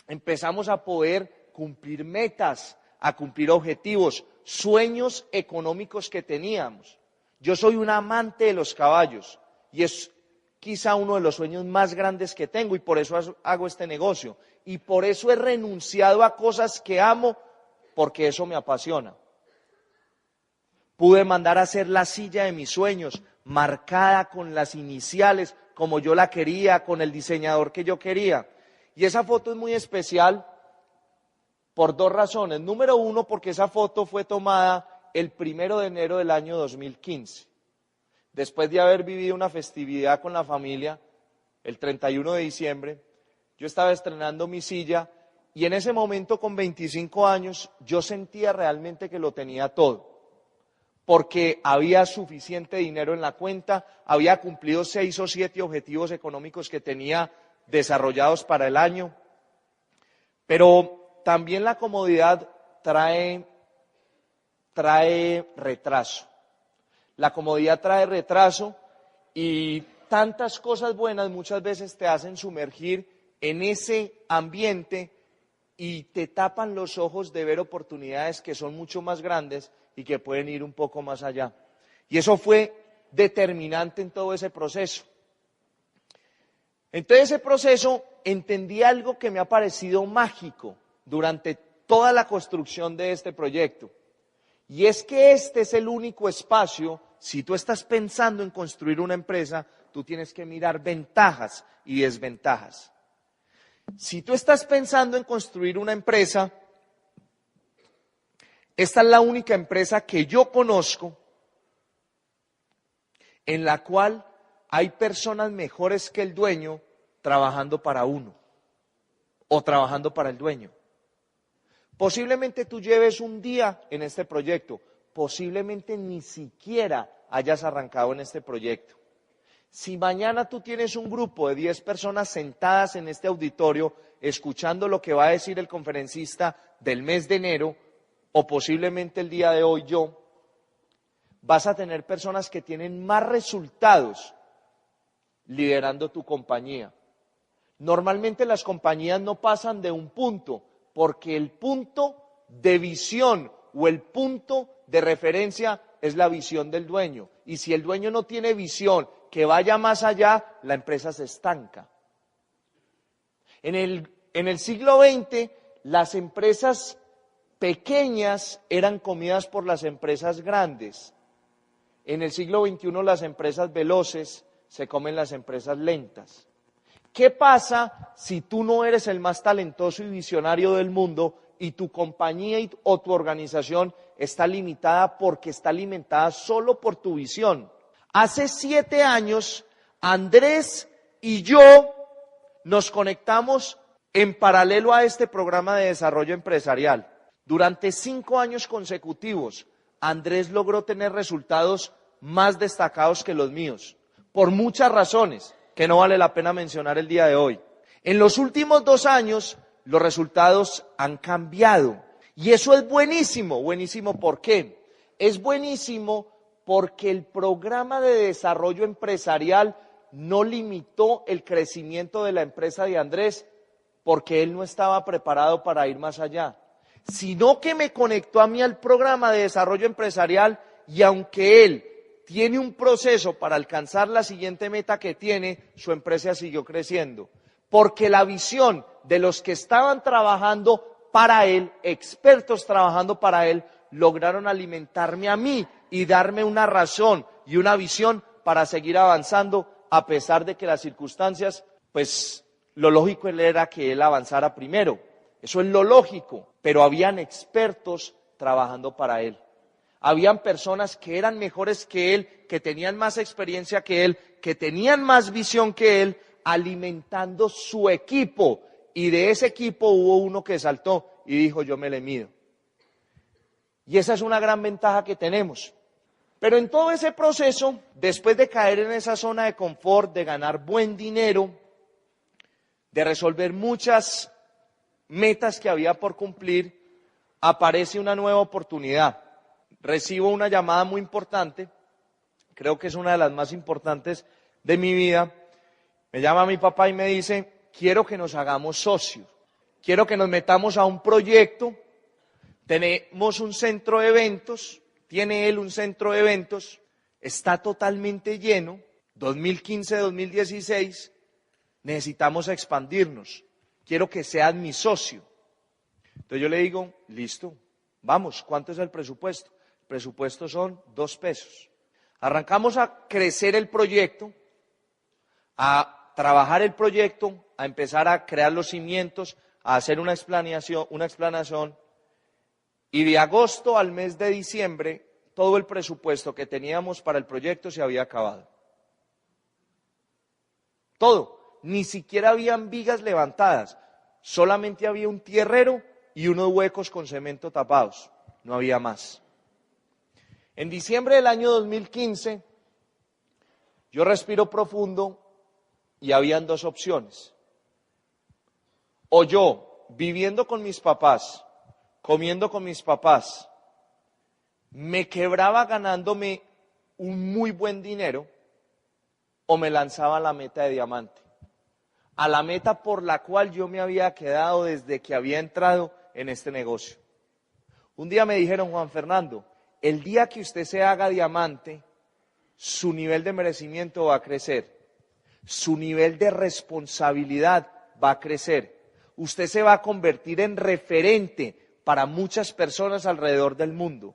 Empezamos a poder cumplir metas, a cumplir objetivos, sueños económicos que teníamos. Yo soy un amante de los caballos y es quizá uno de los sueños más grandes que tengo y por eso hago este negocio. Y por eso he renunciado a cosas que amo porque eso me apasiona. Pude mandar a hacer la silla de mis sueños, marcada con las iniciales, como yo la quería, con el diseñador que yo quería. Y esa foto es muy especial por dos razones. Número uno, porque esa foto fue tomada el 1 de enero del año 2015. Después de haber vivido una festividad con la familia, el 31 de diciembre, yo estaba estrenando mi silla y en ese momento con 25 años yo sentía realmente que lo tenía todo. Porque había suficiente dinero en la cuenta, había cumplido 6 o 7 objetivos económicos que tenía desarrollados para el año. Pero también la comodidad trae retraso. La comodidad trae retraso y tantas cosas buenas muchas veces te hacen sumergir en ese ambiente y te tapan los ojos de ver oportunidades que son mucho más grandes y que pueden ir un poco más allá. Y eso fue determinante en todo ese proceso. En todo ese proceso entendí algo que me ha parecido mágico durante toda la construcción de este proyecto. Y es que este es el único espacio, si tú estás pensando en construir una empresa, tú tienes que mirar ventajas y desventajas. Si tú estás pensando en construir una empresa, esta es la única empresa que yo conozco en la cual hay personas mejores que el dueño trabajando para uno o trabajando para el dueño. Posiblemente tú lleves un día en este proyecto, posiblemente ni siquiera hayas arrancado en este proyecto. Si mañana tú tienes un grupo de 10 personas sentadas en este auditorio escuchando lo que va a decir el conferencista del mes de enero, o posiblemente el día de hoy yo, vas a tener personas que tienen más resultados liderando tu compañía. Normalmente las compañías no pasan de un punto, porque el punto de visión o el punto de referencia es la visión del dueño. Y si el dueño no tiene visión que vaya más allá, la empresa se estanca. En el siglo XX, las empresas pequeñas eran comidas por las empresas grandes. En el siglo XXI, las empresas veloces se comen las empresas lentas. ¿Qué pasa si tú no eres el más talentoso y visionario del mundo y tu compañía o tu organización está limitada porque está alimentada solo por tu visión? Hace 7 años, Andrés y yo nos conectamos en paralelo a este programa de desarrollo empresarial. Durante 5 años consecutivos, Andrés logró tener resultados más destacados que los míos, por muchas razones que no vale la pena mencionar el día de hoy. En los últimos 2 años, los resultados han cambiado Y eso es buenísimo. ¿Buenísimo por qué? Es buenísimo porque el programa de desarrollo empresarial no limitó el crecimiento de la empresa de Andrés porque él no estaba preparado para ir más allá, sino que me conectó a mí al programa de desarrollo empresarial y aunque él tiene un proceso para alcanzar la siguiente meta que tiene, su empresa siguió creciendo. Porque la visión de los que estaban trabajando para él, expertos trabajando para él, lograron alimentarme a mí y darme una razón y una visión para seguir avanzando a pesar de que las circunstancias, pues lo lógico era que él avanzara primero. Eso es lo lógico, pero habían expertos trabajando para él. Habían personas que eran mejores que él, que tenían más experiencia que él, que tenían más visión que él, alimentando su equipo. Y de ese equipo hubo uno que saltó y dijo, yo me le mido. Y esa es una gran ventaja que tenemos. Pero en todo ese proceso, después de caer en esa zona de confort, de ganar buen dinero, de resolver muchas metas que había por cumplir, aparece una nueva oportunidad. Recibo una llamada muy importante, creo que es una de las más importantes de mi vida. Me llama mi papá y me dice, quiero que nos hagamos socios, quiero que nos metamos a un proyecto, tenemos un centro de eventos, tiene él un centro de eventos, está totalmente lleno, 2015-2016, necesitamos expandirnos, quiero que seas mi socio. Entonces yo le digo, listo, vamos, ¿cuánto es el presupuesto? El presupuesto son 2 pesos. Arrancamos a crecer el proyecto, a trabajar el proyecto, a empezar a crear los cimientos, a hacer una explanación, y de agosto al mes de diciembre, todo el presupuesto que teníamos para el proyecto se había acabado. Todo, ni siquiera habían vigas levantadas, solamente había un tierrero y unos huecos con cemento tapados, no había más. En diciembre del año 2015, yo respiro profundo y habían 2 opciones. O yo, viviendo con mis papás, comiendo con mis papás, me quebraba ganándome un muy buen dinero, o me lanzaba a la meta de diamante. A la meta por la cual yo me había quedado desde que había entrado en este negocio. Un día me dijeron, Juan Fernando, el día que usted se haga diamante, su nivel de merecimiento va a crecer, su nivel de responsabilidad va a crecer, usted se va a convertir en referente para muchas personas alrededor del mundo,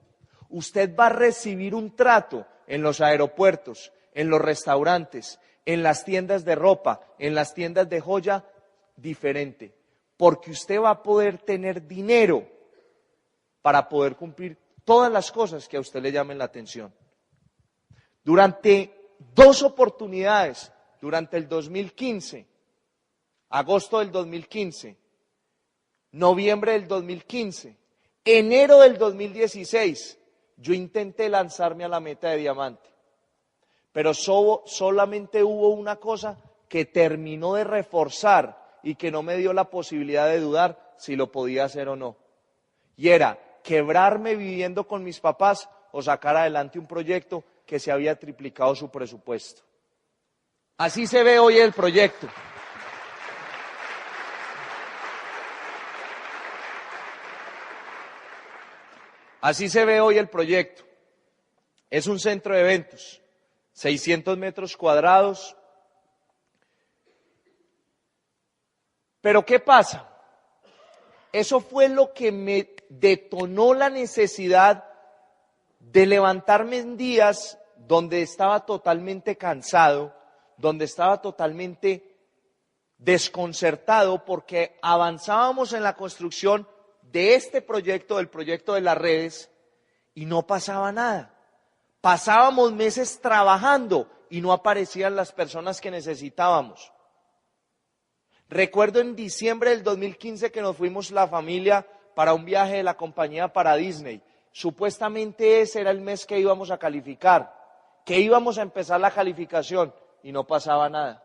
usted va a recibir un trato en los aeropuertos, en los restaurantes, en las tiendas de ropa, en las tiendas de joya, diferente, porque usted va a poder tener dinero para poder cumplir todas las cosas que a usted le llamen la atención. Durante 2 oportunidades, durante el 2015, agosto del 2015, noviembre del 2015, enero del 2016, yo intenté lanzarme a la meta de diamante, pero solamente hubo una cosa que terminó de reforzar y que no me dio la posibilidad de dudar si lo podía hacer o no, y era quebrarme viviendo con mis papás o sacar adelante un proyecto que se había triplicado su presupuesto. Así se ve hoy el proyecto. Así se ve hoy el proyecto. Es un centro de eventos, 600 metros cuadrados. Pero ¿qué pasa? Eso fue lo que me detonó la necesidad de levantarme en días donde estaba totalmente cansado, donde estaba totalmente desconcertado porque avanzábamos en la construcción de este proyecto, del proyecto de las redes, y no pasaba nada. Pasábamos meses trabajando y no aparecían las personas que necesitábamos. Recuerdo en diciembre del 2015 que nos fuimos la familia para un viaje de la compañía para Disney. Supuestamente ese era el mes que íbamos a calificar, que íbamos a empezar la calificación y no pasaba nada.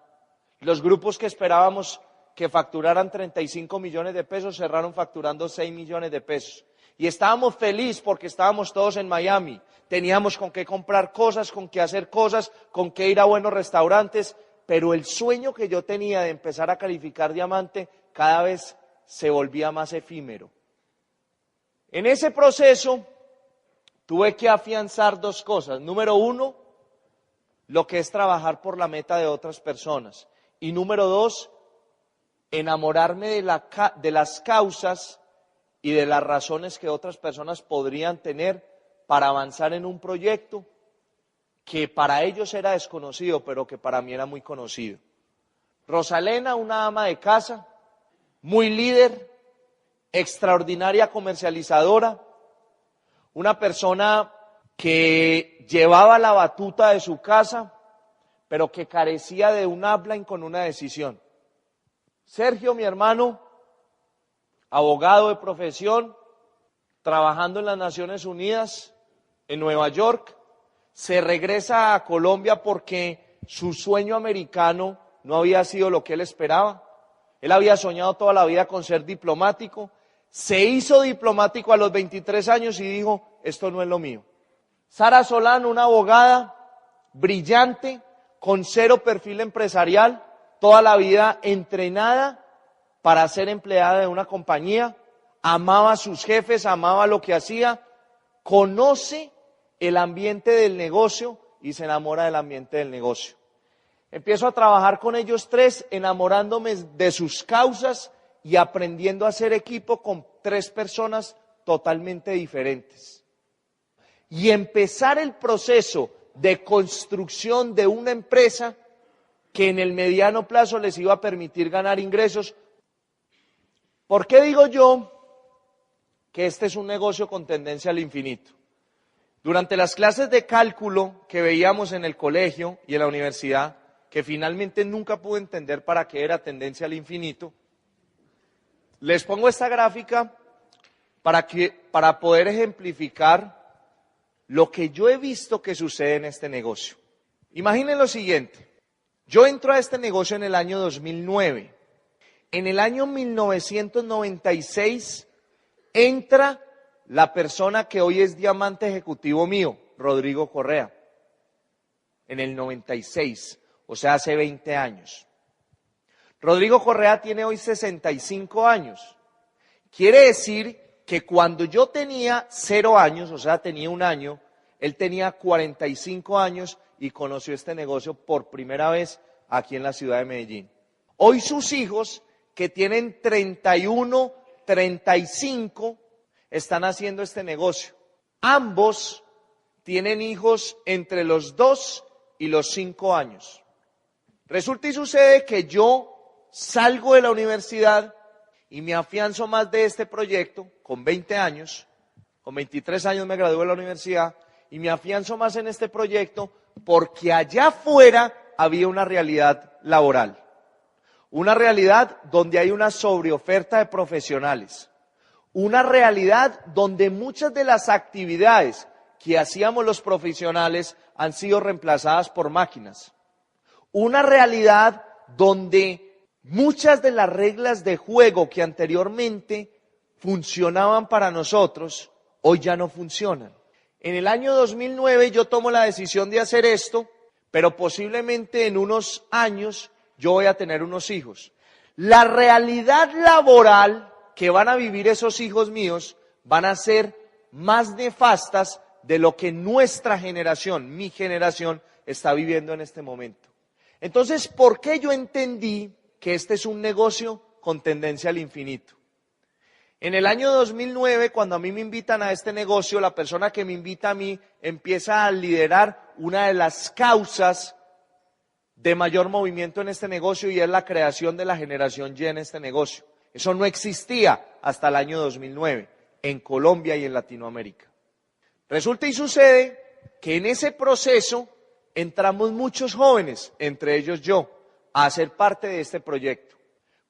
Los grupos que esperábamos que facturaran 35 millones de pesos cerraron facturando 6 millones de pesos. Y estábamos felices porque estábamos todos en Miami. Teníamos con qué comprar cosas, con qué hacer cosas, con qué ir a buenos restaurantes. Pero el sueño que yo tenía de empezar a calificar diamante cada vez se volvía más efímero. En ese proceso tuve que afianzar dos cosas. Número uno, lo que es trabajar por la meta de otras personas. Y número dos, enamorarme de las causas y de las razones que otras personas podrían tener para avanzar en un proyecto que para ellos era desconocido, pero que para mí era muy conocido. Rosalena, una ama de casa, muy líder, extraordinaria comercializadora, una persona que llevaba la batuta de su casa, pero que carecía de un habla con una decisión. Sergio, mi hermano, abogado de profesión, trabajando en las Naciones Unidas, en Nueva York, se regresa a Colombia porque su sueño americano no había sido lo que él esperaba. Él había soñado toda la vida con ser diplomático, se hizo diplomático a los 23 años y dijo, esto no es lo mío. Sara Solán, una abogada brillante, con cero perfil empresarial, toda la vida entrenada para ser empleada de una compañía, amaba a sus jefes, amaba lo que hacía, conoce el ambiente del negocio y se enamora del ambiente del negocio. Empiezo a trabajar con ellos tres, enamorándome de sus causas y aprendiendo a hacer equipo con tres personas totalmente diferentes. Y empezar el proceso de construcción de una empresa que en el mediano plazo les iba a permitir ganar ingresos. ¿Por qué digo yo que este es un negocio con tendencia al infinito? Durante las clases de cálculo que veíamos en el colegio y en la universidad, que finalmente nunca pude entender para qué era tendencia al infinito, les pongo esta gráfica para poder ejemplificar lo que yo he visto que sucede en este negocio. Imaginen lo siguiente, yo entro a este negocio en el año 2009, en el año 1996 entra la persona que hoy es diamante ejecutivo mío, Rodrigo Correa, en el 96, o sea, hace 20 años. Rodrigo Correa tiene hoy 65 años. Quiere decir que cuando yo tenía 0 años, o sea, tenía 1 año, él tenía 45 años y conoció este negocio por primera vez aquí en la ciudad de Medellín. Hoy sus hijos, que tienen 31, 35, están haciendo este negocio. Ambos tienen hijos entre los 2 y los 5 años. Resulta y sucede que yo salgo de la universidad y me afianzo más de este proyecto con 20 años, con 23 años me gradué de la universidad y me afianzo más en este proyecto porque allá afuera había una realidad laboral, una realidad donde hay una sobreoferta de profesionales. Una realidad donde muchas de las actividades que hacíamos los profesionales han sido reemplazadas por máquinas. Una realidad donde muchas de las reglas de juego que anteriormente funcionaban para nosotros, hoy ya no funcionan. En el año 2009 yo tomo la decisión de hacer esto, pero posiblemente en unos años yo voy a tener unos hijos. La realidad laboral que van a vivir esos hijos míos van a ser más nefastas de lo que nuestra generación, mi generación, está viviendo en este momento. Entonces, ¿por qué yo entendí que este es un negocio con tendencia al infinito? En el año 2009, cuando a mí me invitan a este negocio, la persona que me invita a mí empieza a liderar una de las causas de mayor movimiento en este negocio y es la creación de la generación Y en este negocio. Eso no existía hasta el año 2009 en Colombia y en Latinoamérica. Resulta y sucede que en ese proceso entramos muchos jóvenes, entre ellos yo, a hacer parte de este proyecto.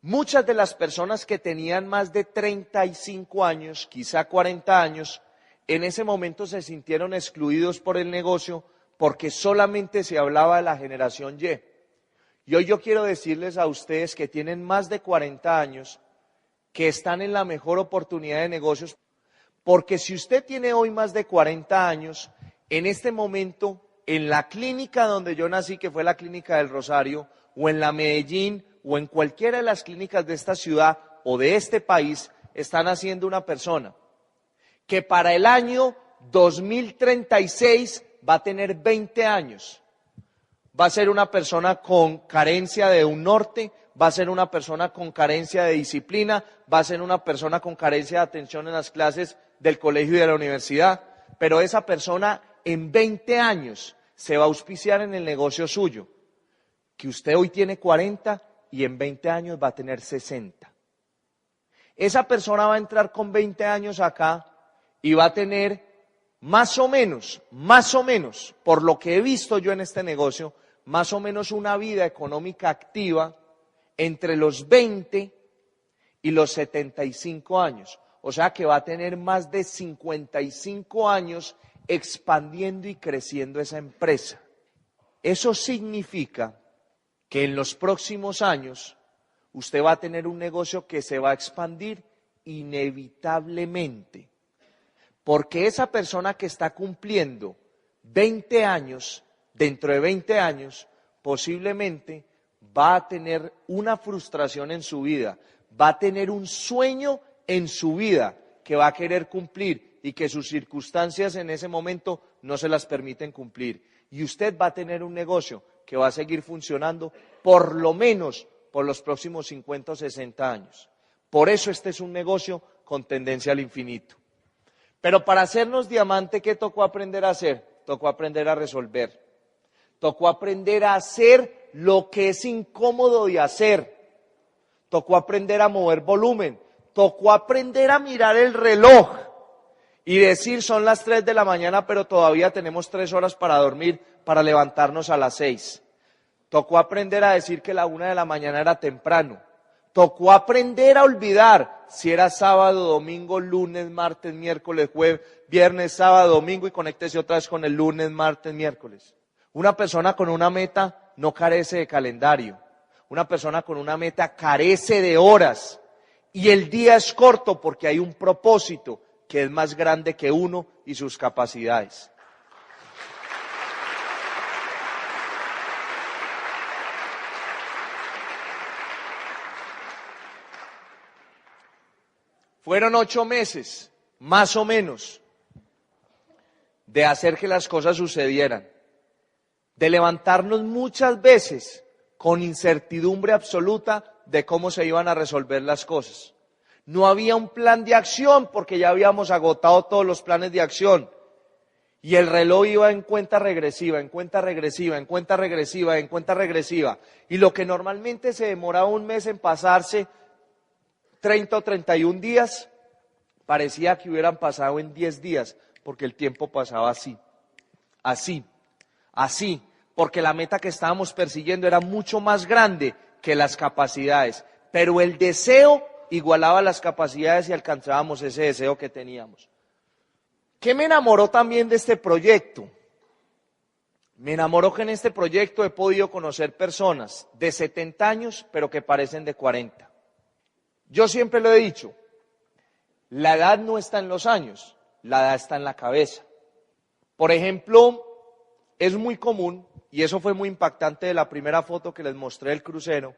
Muchas de las personas que tenían más de 35 años, quizá 40 años, en ese momento se sintieron excluidos por el negocio porque solamente se hablaba de la generación Y. Y hoy yo quiero decirles a ustedes que tienen más de 40 años, que están en la mejor oportunidad de negocios, Porque si usted tiene hoy más de 40 años, en este momento, en la clínica donde yo nací, que fue la Clínica del Rosario, o en la Medellín, o en cualquiera de las clínicas de esta ciudad o de este país, están haciendo una persona que para el año 2036 va a tener 20 años. Va a ser una persona con carencia de un norte, va a ser una persona con carencia de disciplina, va a ser una persona con carencia de atención en las clases del colegio y de la universidad, pero esa persona en 20 años se va a auspiciar en el negocio suyo, que usted hoy tiene 40 y en 20 años va a tener 60. Esa persona va a entrar con 20 años acá y va a tener más o menos, por lo que he visto yo en este negocio, más o menos una vida económica activa entre los 20 y los 75 años. O sea que va a tener más de 55 años expandiendo y creciendo esa empresa. Eso significa que en los próximos años usted va a tener un negocio que se va a expandir inevitablemente. Porque esa persona que está cumpliendo 20 años, dentro de 20 años, posiblemente va a tener una frustración en su vida, va a tener un sueño en su vida que va a querer cumplir y que sus circunstancias en ese momento no se las permiten cumplir. Y usted va a tener un negocio que va a seguir funcionando por lo menos por los próximos 50 o 60 años. Por eso este es un negocio con tendencia al infinito. Pero para hacernos diamante, ¿qué tocó aprender a hacer? Tocó aprender a resolver. Tocó aprender a hacer lo que es incómodo de hacer. Tocó aprender a mover volumen. Tocó aprender a mirar el reloj y decir son las 3 de la mañana, pero todavía tenemos 3 horas para dormir, para levantarnos a las 6. Tocó aprender a decir que la 1 de la mañana era temprano. Tocó aprender a olvidar si era sábado, domingo, lunes, martes, miércoles, jueves, viernes, sábado, domingo y conéctese otra vez con el lunes, martes, miércoles. Una persona con una meta no carece de calendario. Una persona con una meta carece de horas. Y el día es corto porque hay un propósito que es más grande que uno y sus capacidades. Fueron 8 meses, más o menos, de hacer que las cosas sucedieran, de levantarnos muchas veces con incertidumbre absoluta de cómo se iban a resolver las cosas. No había un plan de acción porque ya habíamos agotado todos los planes de acción. Y el reloj iba en cuenta regresiva, en cuenta regresiva, en cuenta regresiva, en cuenta regresiva. Y lo que normalmente se demoraba un mes en pasarse 30 o 31 días, parecía que hubieran pasado en 10 días, porque el tiempo pasaba así, porque la meta que estábamos persiguiendo era mucho más grande que las capacidades, pero el deseo igualaba las capacidades y alcanzábamos ese deseo que teníamos. ¿Qué me enamoró también de este proyecto? Me enamoró que en este proyecto he podido conocer personas de 70 años, pero que parecen de 40. Yo siempre lo he dicho, la edad no está en los años, la edad está en la cabeza. Por ejemplo, es muy común, y eso fue muy impactante de la primera foto que les mostré del crucero,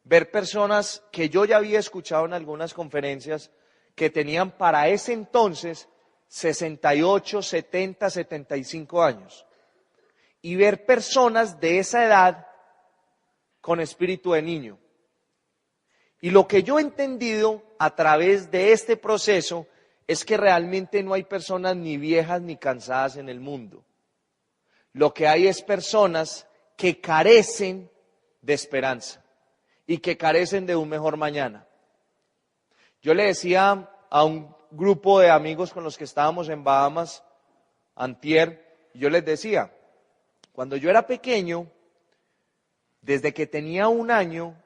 ver personas que yo ya había escuchado en algunas conferencias que tenían para ese entonces 68, 70, 75 años. Y ver personas de esa edad con espíritu de niño. Y lo que yo he entendido a través de este proceso es que realmente no hay personas ni viejas ni cansadas en el mundo. Lo que hay es personas que carecen de esperanza y que carecen de un mejor mañana. Yo le decía a un grupo de amigos con los que estábamos en Bahamas, antier, yo les decía, cuando yo era pequeño, desde que tenía 1 año,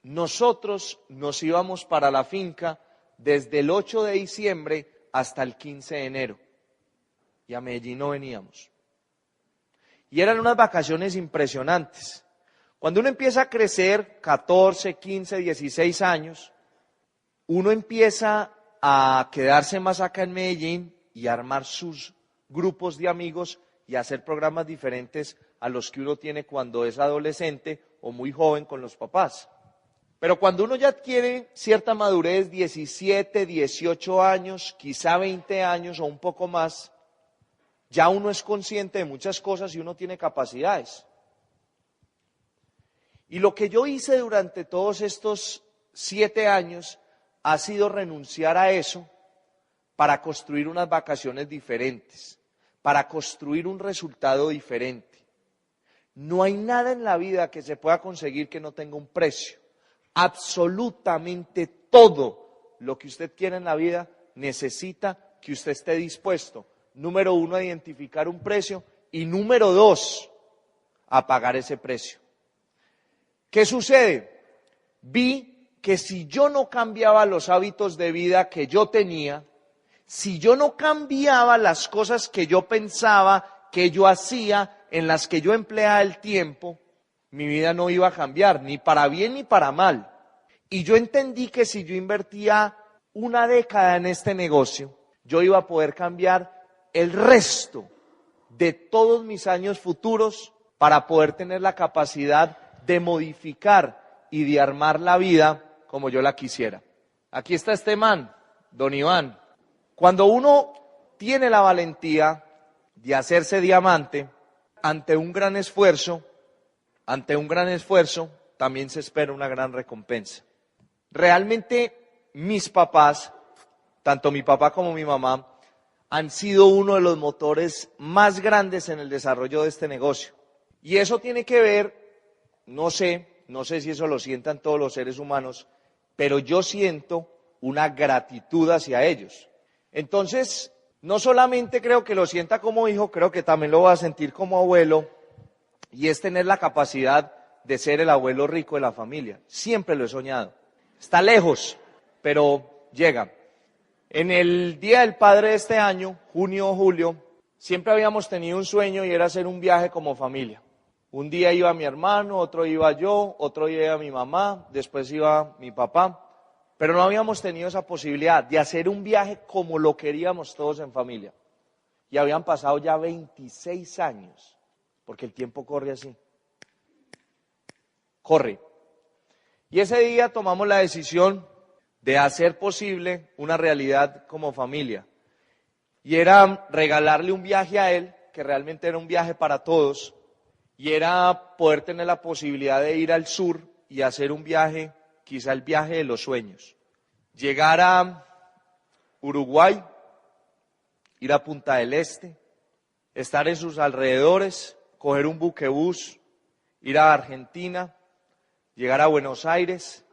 nosotros nos íbamos para la finca desde el 8 de diciembre hasta el 15 de enero. Y a Medellín no veníamos. Y eran unas vacaciones impresionantes. Cuando uno empieza a crecer, 14, 15, 16 años, uno empieza a quedarse más acá en Medellín y armar sus grupos de amigos y hacer programas diferentes a los que uno tiene cuando es adolescente o muy joven con los papás. Pero cuando uno ya adquiere cierta madurez, 17, 18 años, quizá 20 años o un poco más, ya uno es consciente de muchas cosas y uno tiene capacidades. Y lo que yo hice durante todos estos 7 años ha sido renunciar a eso para construir unas vacaciones diferentes, para construir un resultado diferente. No hay nada en la vida que se pueda conseguir que no tenga un precio. Absolutamente todo lo que usted quiere en la vida necesita que usted esté dispuesto, número 1, a identificar un precio y número 2, a pagar ese precio. ¿Qué sucede? Vi que si yo no cambiaba los hábitos de vida que yo tenía, si yo no cambiaba las cosas que yo pensaba, que yo hacía, en las que yo empleaba el tiempo, mi vida no iba a cambiar, ni para bien ni para mal. Y yo entendí que si yo invertía una década en este negocio, yo iba a poder cambiar el resto de todos mis años futuros para poder tener la capacidad de modificar y de armar la vida como yo la quisiera. Aquí está este man, don Iván. Cuando uno tiene la valentía de hacerse diamante, ante un gran esfuerzo, también se espera una gran recompensa. Realmente mis papás, tanto mi papá como mi mamá, han sido uno de los motores más grandes en el desarrollo de este negocio. Y eso tiene que ver, no sé si eso lo sientan todos los seres humanos, pero yo siento una gratitud hacia ellos. Entonces, no solamente creo que lo sienta como hijo, creo que también lo voy a sentir como abuelo, y es tener la capacidad de ser el abuelo rico de la familia. Siempre lo he soñado. Está lejos, pero llega. En el Día del Padre de este año, junio o julio, siempre habíamos tenido un sueño y era hacer un viaje como familia. Un día iba mi hermano, otro iba yo, otro día iba mi mamá, después iba mi papá. Pero no habíamos tenido esa posibilidad de hacer un viaje como lo queríamos todos en familia. Y habían pasado ya 26 años, porque el tiempo corre así. Corre. Y ese día tomamos la decisión de hacer posible una realidad como familia. Y era regalarle un viaje a él, que realmente era un viaje para todos, y era poder tener la posibilidad de ir al sur y hacer un viaje, quizá el viaje de los sueños. Llegar a Uruguay, ir a Punta del Este, estar en sus alrededores, coger un buquebús, ir a Argentina, llegar a Buenos Aires,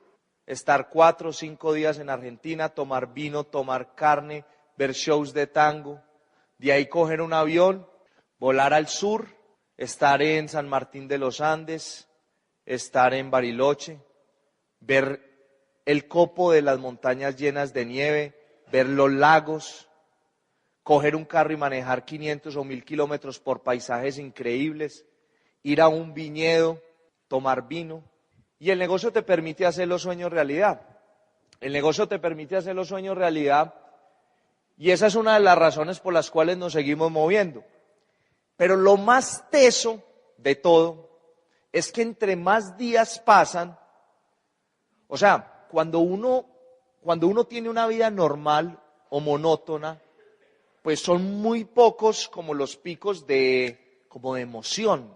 estar 4 o 5 días en Argentina, tomar vino, tomar carne, ver shows de tango, de ahí coger un avión, volar al sur, estar en San Martín de los Andes, estar en Bariloche, ver el copo de las montañas llenas de nieve, ver los lagos, coger un carro y manejar 500 o 1000 kilómetros por paisajes increíbles, ir a un viñedo, tomar vino. Y el negocio te permite hacer los sueños realidad. El negocio te permite hacer los sueños realidad y esa es una de las razones por las cuales nos seguimos moviendo. Pero lo más teso de todo es que entre más días pasan, o sea, cuando uno tiene una vida normal o monótona, pues son muy pocos como los picos como de emoción.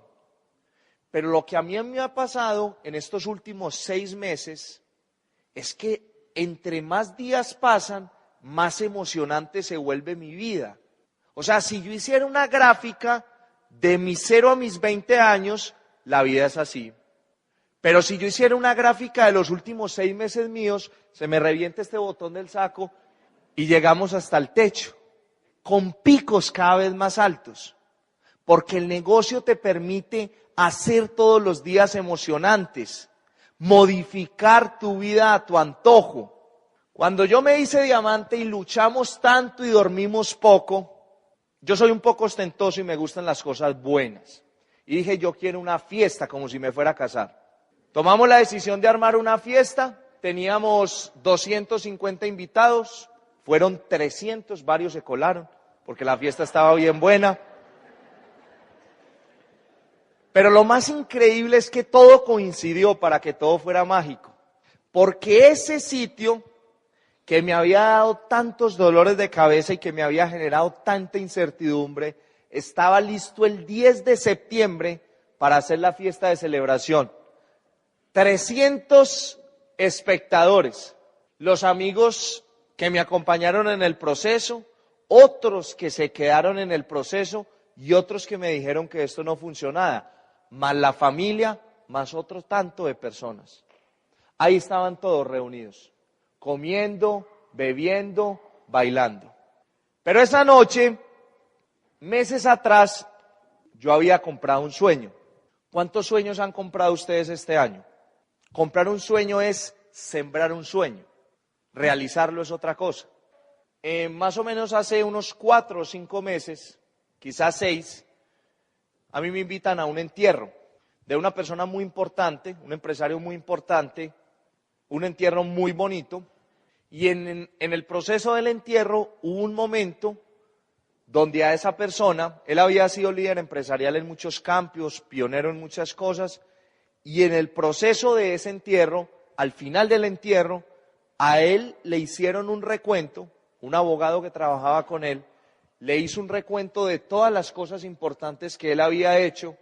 Pero lo que a mí me ha pasado en estos últimos 6 meses es que entre más días pasan, más emocionante se vuelve mi vida. O sea, si yo hiciera una gráfica de mis 0 a mis 20 años, la vida es así. Pero si yo hiciera una gráfica de los últimos 6 meses míos, se me revienta este botón del saco y llegamos hasta el techo, con picos cada vez más altos. Porque el negocio te permite hacer todos los días emocionantes, modificar tu vida a tu antojo. Cuando yo me hice diamante y luchamos tanto y dormimos poco, yo soy un poco ostentoso y me gustan las cosas buenas. Y dije, yo quiero una fiesta como si me fuera a casar. Tomamos la decisión de armar una fiesta, teníamos 250 invitados, fueron 300, varios se colaron, porque la fiesta estaba bien buena. Pero lo más increíble es que todo coincidió para que todo fuera mágico, porque ese sitio que me había dado tantos dolores de cabeza y que me había generado tanta incertidumbre, estaba listo el 10 de septiembre para hacer la fiesta de celebración. 300 espectadores, los amigos que me acompañaron en el proceso, otros que se quedaron en el proceso y otros que me dijeron que esto no funcionaba, más la familia, más otro tanto de personas. Ahí estaban todos reunidos, comiendo, bebiendo, bailando. Pero esa noche, meses atrás, yo había comprado un sueño. ¿Cuántos sueños han comprado ustedes este año? Comprar un sueño es sembrar un sueño. Realizarlo es otra cosa. Más o menos hace unos 4 o 5 meses, quizás 6, a mí me invitan a un entierro de una persona muy importante, un empresario muy importante, un entierro muy bonito, y en el proceso del entierro hubo un momento donde a esa persona, él había sido líder empresarial en muchos campos, pionero en muchas cosas, y en el proceso de ese entierro, al final del entierro, a él le hicieron un recuento, un abogado que trabajaba con él, le hizo un recuento de todas las cosas importantes que él había hecho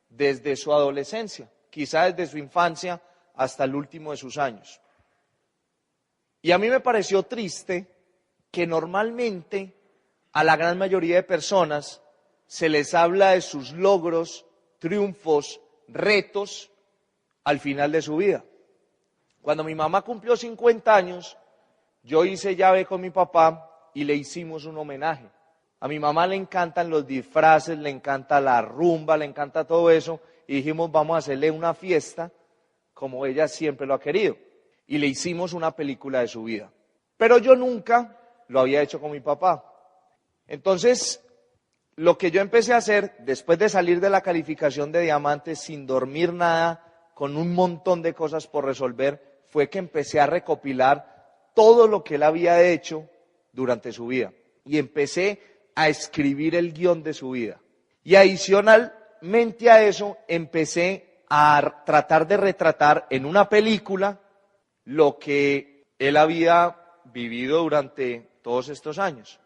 desde su adolescencia, quizá desde su infancia hasta el último de sus años. Y a mí me pareció triste que normalmente a la gran mayoría de personas se les habla de sus logros, triunfos, retos al final de su vida. Cuando mi mamá cumplió 50 años, yo hice llave con mi papá y le hicimos un homenaje. A mi mamá le encantan los disfraces, le encanta la rumba, le encanta todo eso, y dijimos vamos a hacerle una fiesta como ella siempre lo ha querido. Y le hicimos una película de su vida. Pero yo nunca lo había hecho con mi papá. Entonces, lo que yo empecé a hacer, después de salir de la calificación de diamante, sin dormir nada, con un montón de cosas por resolver, fue que empecé a recopilar todo lo que él había hecho durante su vida. Y empecé a escribir el guión de su vida. Y adicionalmente a eso, empecé a tratar de retratar en una película lo que él había vivido durante todos estos años.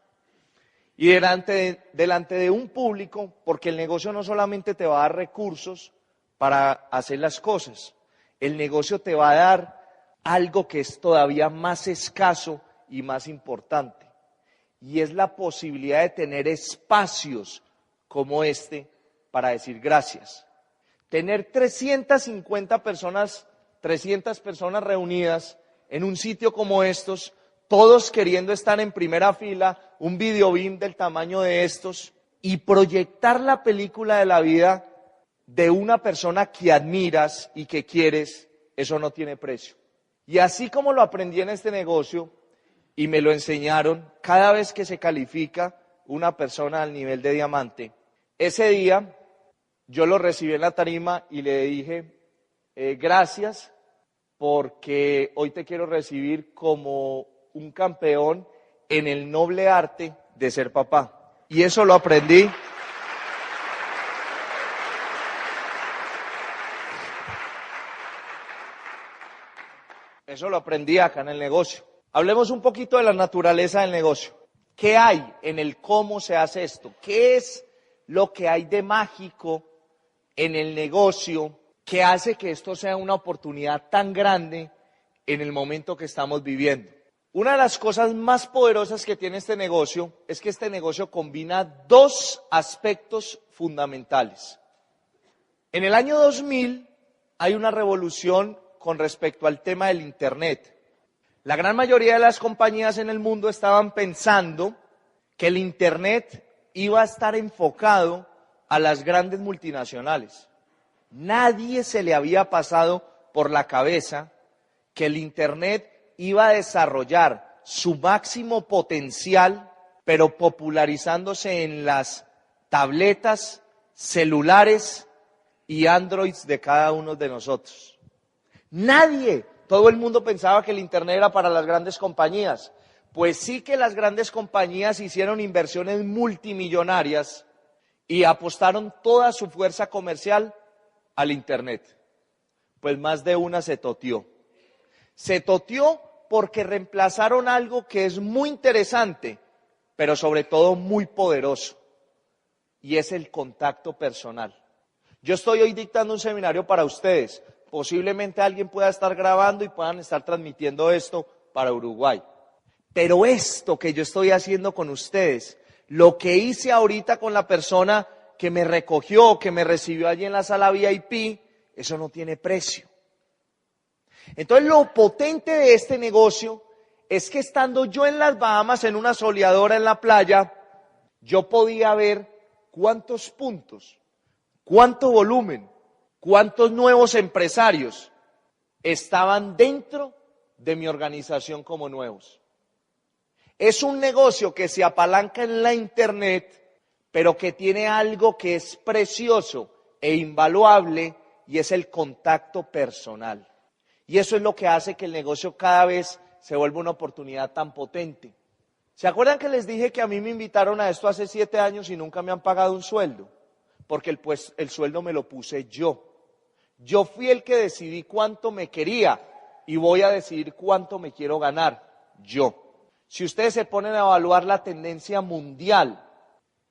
Y delante de un público, porque el negocio no solamente te va a dar recursos para hacer las cosas, el negocio te va a dar algo que es todavía más escaso y más importante, y es la posibilidad de tener espacios como este para decir gracias. Tener 300 personas reunidas en un sitio como estos, todos queriendo estar en primera fila, un videobeam del tamaño de estos, y proyectar la película de la vida de una persona que admiras y que quieres, eso no tiene precio. Y así como lo aprendí en este negocio, y me lo enseñaron, cada vez que se califica una persona al nivel de diamante, ese día yo lo recibí en la tarima y le dije, gracias, porque hoy te quiero recibir como un campeón en el noble arte de ser papá. Y eso lo aprendí. Eso lo aprendí acá en el negocio. Hablemos un poquito de la naturaleza del negocio. ¿Qué hay en el cómo se hace esto? ¿Qué es lo que hay de mágico en el negocio que hace que esto sea una oportunidad tan grande en el momento que estamos viviendo? Una de las cosas más poderosas que tiene este negocio es que este negocio combina 2 aspectos fundamentales. En el año 2000 hay una revolución con respecto al tema del Internet. La gran mayoría de las compañías en el mundo estaban pensando que el Internet iba a estar enfocado a las grandes multinacionales. Nadie se le había pasado por la cabeza que el Internet iba a desarrollar su máximo potencial, pero popularizándose en las tabletas, celulares y Androids de cada uno de nosotros. Nadie, todo el mundo pensaba que el Internet era para las grandes compañías, Pues sí que las grandes compañías hicieron inversiones multimillonarias y apostaron toda su fuerza comercial al Internet. Pues más de una se toteó. Se toteó porque reemplazaron algo que es muy interesante, pero sobre todo muy poderoso, y es el contacto personal. Yo estoy hoy dictando un seminario para ustedes. Posiblemente alguien pueda estar grabando y puedan estar transmitiendo esto para Uruguay. Pero esto que yo estoy haciendo con ustedes, lo que hice ahorita con la persona que me recogió, que me recibió allí en la sala VIP, eso no tiene precio. Entonces lo potente de este negocio es que estando yo en las Bahamas en una soleadora en la playa, yo podía ver cuántos puntos, cuánto volumen, cuántos nuevos empresarios estaban dentro de mi organización como nuevos. Es un negocio que se apalanca en la Internet, pero que tiene algo que es precioso e invaluable, y es el contacto personal. Y eso es lo que hace que el negocio cada vez se vuelva una oportunidad tan potente. ¿Se acuerdan que les dije que a mí me invitaron a esto hace 7 años y nunca me han pagado un sueldo? Porque el sueldo me lo puse yo. Yo fui el que decidí cuánto me quería y voy a decidir cuánto me quiero ganar yo. Si ustedes se ponen a evaluar la tendencia mundial,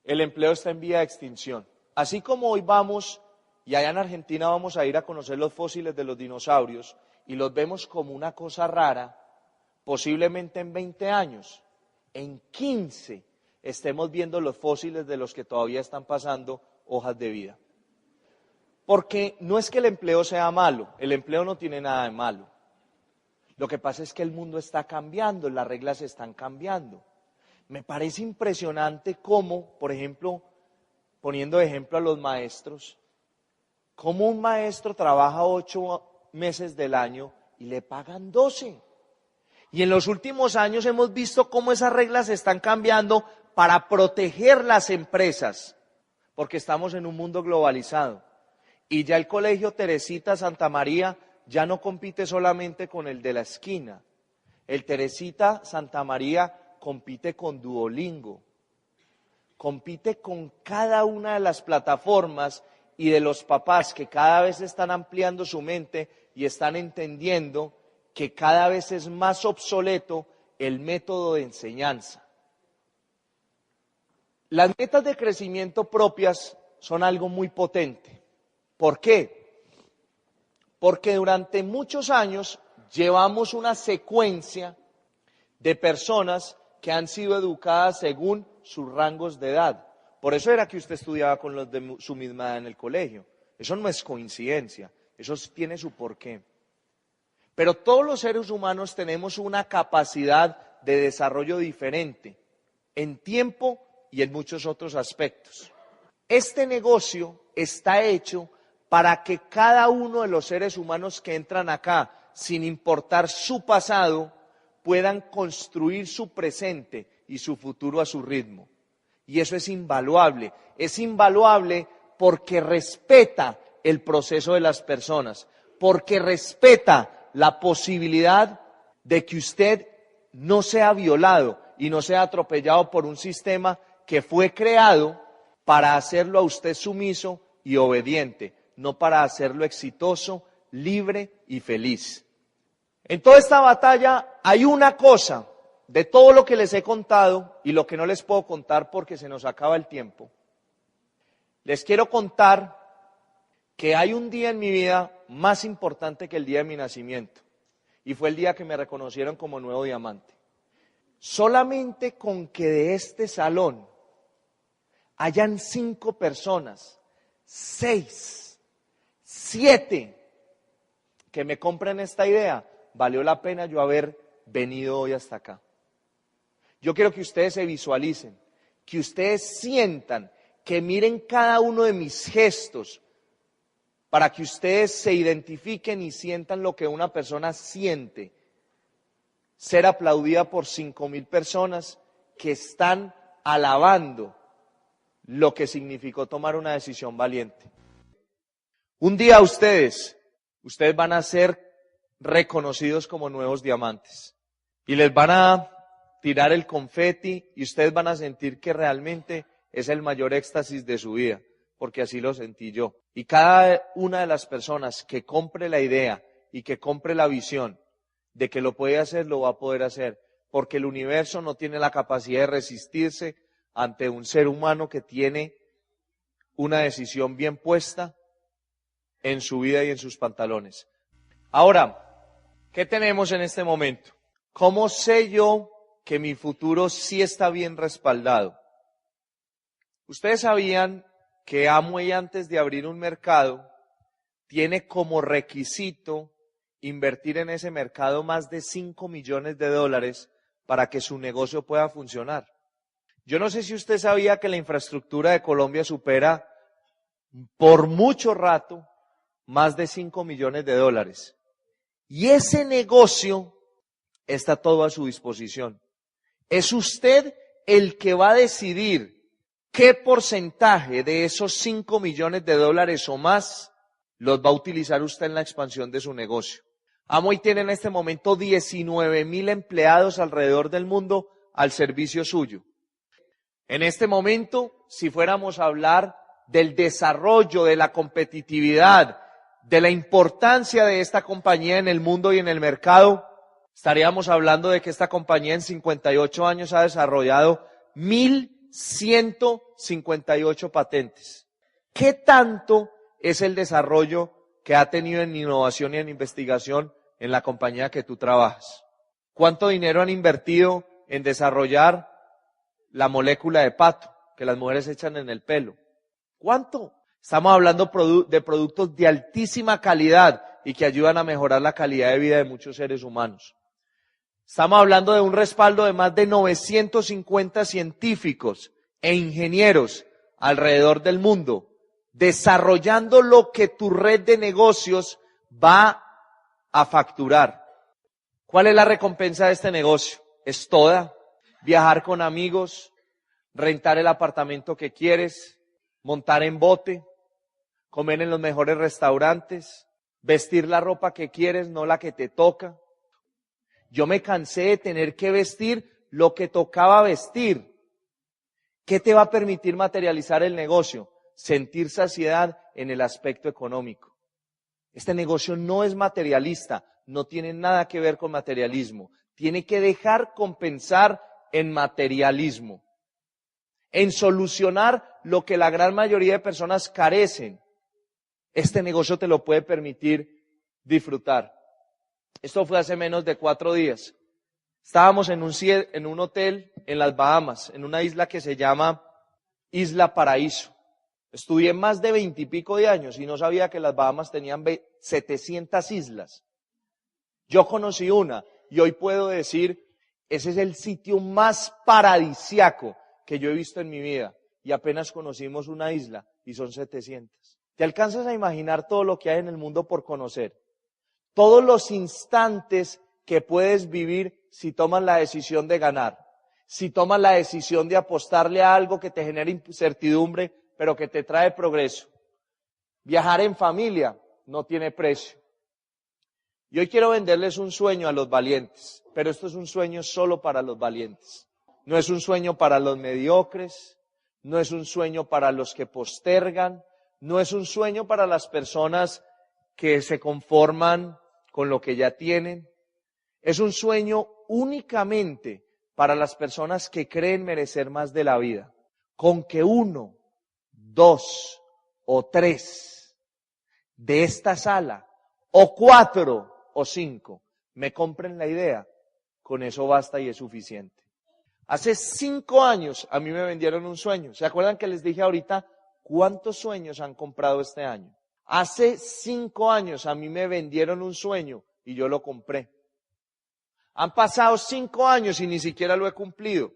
el empleo está en vía de extinción. Así como hoy vamos, y allá en Argentina vamos a ir a conocer los fósiles de los dinosaurios, y los vemos como una cosa rara, posiblemente en 20 años, en 15, estemos viendo los fósiles de los que todavía están pasando hojas de vida. Porque no es que el empleo sea malo, el empleo no tiene nada de malo. Lo que pasa es que el mundo está cambiando, las reglas están cambiando. Me parece impresionante cómo, por ejemplo, poniendo de ejemplo a los maestros, cómo un maestro trabaja 8 meses del año y le pagan 12. Y en los últimos años hemos visto cómo esas reglas están cambiando para proteger las empresas, porque estamos en un mundo globalizado. Y ya el Colegio Teresita Santa María ya no compite solamente con el de la esquina. El Teresita Santa María compite con Duolingo, compite con cada una de las plataformas y de los papás que cada vez están ampliando su mente y están entendiendo que cada vez es más obsoleto el método de enseñanza. Las metas de crecimiento propias son algo muy potente. ¿Por qué? Porque durante muchos años llevamos una secuencia de personas que han sido educadas según sus rangos de edad. Por eso era que usted estudiaba con los de su misma edad en el colegio. Eso no es coincidencia, eso tiene su porqué. Pero todos los seres humanos tenemos una capacidad de desarrollo diferente, en tiempo y en muchos otros aspectos. Este negocio está hecho para que cada uno de los seres humanos que entran acá, sin importar su pasado, puedan construir su presente y su futuro a su ritmo. Y eso es invaluable porque respeta el proceso de las personas, porque respeta la posibilidad de que usted no sea violado y no sea atropellado por un sistema que fue creado para hacerlo a usted sumiso y obediente, no para hacerlo exitoso, libre y feliz. En toda esta batalla hay una cosa, de todo lo que les he contado y lo que no les puedo contar porque se nos acaba el tiempo. Les quiero contar que hay un día en mi vida más importante que el día de mi nacimiento, y fue el día que me reconocieron como nuevo diamante. Solamente con que de este salón hayan 5 personas, 6, 7, que me compren esta idea, valió la pena yo haber venido hoy hasta acá. Yo quiero que ustedes se visualicen, que ustedes sientan, que miren cada uno de mis gestos, para que ustedes se identifiquen y sientan lo que una persona siente. Ser aplaudida por 5,000 personas que están alabando lo que significó tomar una decisión valiente. Un día ustedes van a ser reconocidos como nuevos diamantes y les van a tirar el confeti y ustedes van a sentir que realmente es el mayor éxtasis de su vida, porque así lo sentí yo. Y cada una de las personas que compre la idea y que compre la visión de que lo puede hacer, lo va a poder hacer, porque el universo no tiene la capacidad de resistirse ante un ser humano que tiene una decisión bien puesta en su vida y en sus pantalones. Ahora, ¿qué tenemos en este momento? ¿Cómo sé yo que mi futuro sí está bien respaldado? Ustedes sabían que Amway, antes de abrir un mercado, tiene como requisito invertir en ese mercado más de $5 millones para que su negocio pueda funcionar. Yo no sé si usted sabía que la infraestructura de Colombia supera por mucho rato más de $5 millones. Y ese negocio está todo a su disposición. Es usted el que va a decidir qué porcentaje de esos $5 millones o más los va a utilizar usted en la expansión de su negocio. Amway tiene en este momento 19,000 empleados alrededor del mundo al servicio suyo. En este momento, si fuéramos a hablar del desarrollo, de la competitividad, de la importancia de esta compañía en el mundo y en el mercado, estaríamos hablando de que esta compañía en 58 años ha desarrollado 1,158 patentes. ¿Qué tanto es el desarrollo que ha tenido en innovación y en investigación en la compañía que tú trabajas? ¿Cuánto dinero han invertido en desarrollar la molécula de pato que las mujeres echan en el pelo? ¿Cuánto? Estamos hablando de productos de altísima calidad y que ayudan a mejorar la calidad de vida de muchos seres humanos. Estamos hablando de un respaldo de más de 950 científicos e ingenieros alrededor del mundo, desarrollando lo que tu red de negocios va a facturar. ¿Cuál es la recompensa de este negocio? Es toda. Viajar con amigos, rentar el apartamento que quieres, montar en bote, comer en los mejores restaurantes, vestir la ropa que quieres, no la que te toca. Yo me cansé de tener que vestir lo que tocaba vestir. ¿Qué te va a permitir materializar el negocio? Sentir saciedad en el aspecto económico. Este negocio no es materialista, no tiene nada que ver con materialismo. Tiene que dejar compensar en materialismo, en solucionar lo que la gran mayoría de personas carecen. Este negocio te lo puede permitir disfrutar. Esto fue hace menos de 4 días. Estábamos en un hotel en las Bahamas, en una isla que se llama Isla Paraíso. Estudié más de 20 y pico de años y no sabía que las Bahamas tenían 700 islas. Yo conocí una y hoy puedo decir, ese es el sitio más paradisiaco que yo he visto en mi vida. Y apenas conocimos una isla y son 700. ¿Te alcanzas a imaginar todo lo que hay en el mundo por conocer? Todos los instantes que puedes vivir si tomas la decisión de ganar, si tomas la decisión de apostarle a algo que te genere incertidumbre, pero que te trae progreso. Viajar en familia no tiene precio. Y hoy quiero venderles un sueño a los valientes, pero esto es un sueño solo para los valientes. No es un sueño para los mediocres, no es un sueño para los que postergan, no es un sueño para las personas que se conforman con lo que ya tienen. Es un sueño únicamente para las personas que creen merecer más de la vida. Con que 1, 2 o 3 de esta sala, o 4 o 5, me compren la idea, con eso basta y es suficiente. Hace 5 años a mí me vendieron un sueño. ¿Se acuerdan que les dije ahorita cuántos sueños han comprado este año? Hace 5 años a mí me vendieron un sueño y yo lo compré. Han pasado 5 años y ni siquiera lo he cumplido.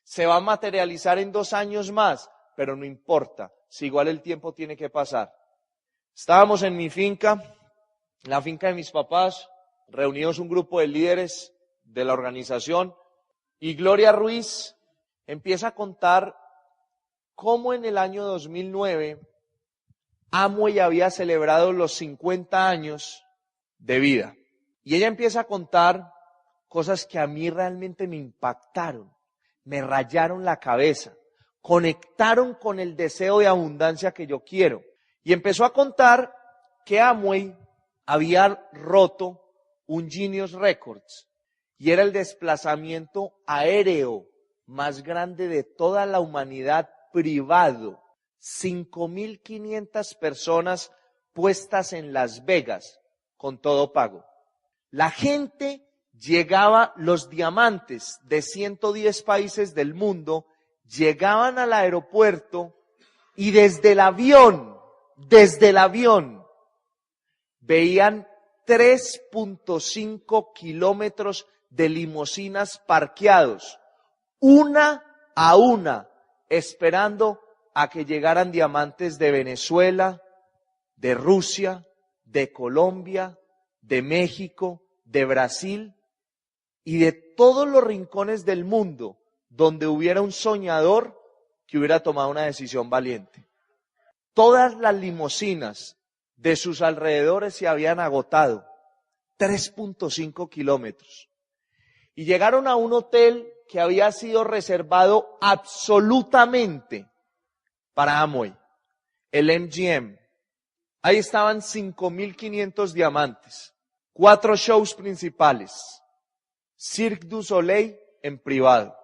Se va a materializar en 2 años más, pero no importa, si igual el tiempo tiene que pasar. Estábamos en mi finca, la finca de mis papás, reunidos un grupo de líderes de la organización, y Gloria Ruiz empieza a contar cómo en el año 2009 Amway había celebrado los 50 años de vida. Y ella empieza a contar cosas que a mí realmente me impactaron, me rayaron la cabeza, conectaron con el deseo de abundancia que yo quiero. Y empezó a contar que Amway había roto un Guinness Records y era el desplazamiento aéreo más grande de toda la humanidad privado. 5.500 personas puestas en Las Vegas con todo pago. La gente llegaba, los diamantes de 110 países del mundo llegaban al aeropuerto y desde el avión, veían 3.5 kilómetros de limusinas parqueados, una a una, esperando a que llegaran diamantes de Venezuela, de Rusia, de Colombia, de México, de Brasil y de todos los rincones del mundo donde hubiera un soñador que hubiera tomado una decisión valiente. Todas las limusinas de sus alrededores se habían agotado, 3.5 kilómetros. Y llegaron a un hotel que había sido reservado absolutamente para Amway, el MGM. Ahí estaban 5.500 diamantes, 4 shows principales, Cirque du Soleil en privado,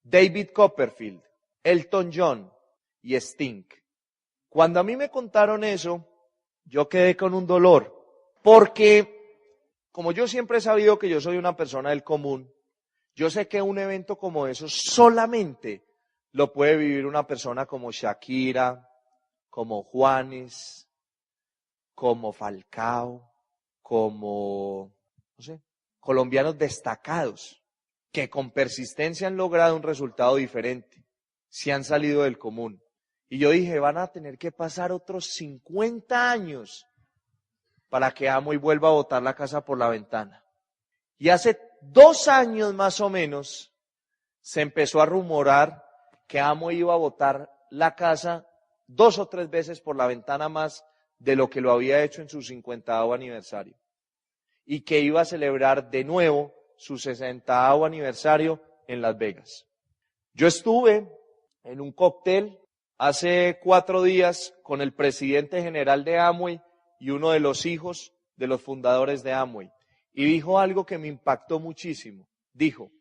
David Copperfield, Elton John y Sting. Cuando a mí me contaron eso, yo quedé con un dolor, porque como yo siempre he sabido que yo soy una persona del común, yo sé que un evento como eso solamente lo puede vivir una persona como Shakira, como Juanes, como Falcao, como, no sé, colombianos destacados, que con persistencia han logrado un resultado diferente, se han salido del común. Y yo dije, van a tener que pasar otros 50 años para que Amway vuelva a botar la casa por la ventana. Y hace 2 años más o menos se empezó a rumorar que Amway iba a botar la casa 2 o 3 veces por la ventana más de lo que lo había hecho en su 50º aniversario. Y que iba a celebrar de nuevo su 60º aniversario en Las Vegas. Yo estuve en un cóctel hace 4 días con el presidente general de Amway y uno de los hijos de los fundadores de Amway. Y dijo algo que me impactó muchísimo. Dijo,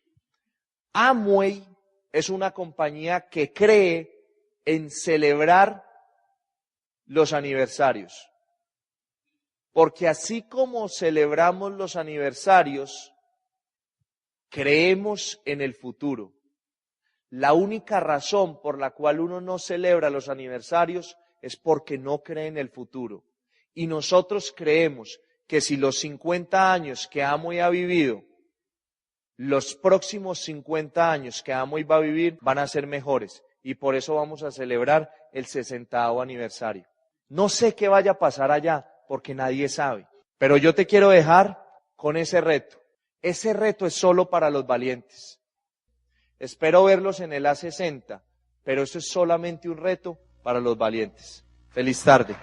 Amway es una compañía que cree en celebrar los aniversarios. Porque así como celebramos los aniversarios, creemos en el futuro. La única razón por la cual uno no celebra los aniversarios es porque no cree en el futuro. Y nosotros creemos que si los 50 años que Amway ha vivido, los próximos 50 años que Amway va a vivir van a ser mejores. Y por eso vamos a celebrar el 60º aniversario. No sé qué vaya a pasar allá, porque nadie sabe. Pero yo te quiero dejar con ese reto. Ese reto es solo para los valientes. Espero verlos en el A60, pero eso es solamente un reto para los valientes. Feliz tarde.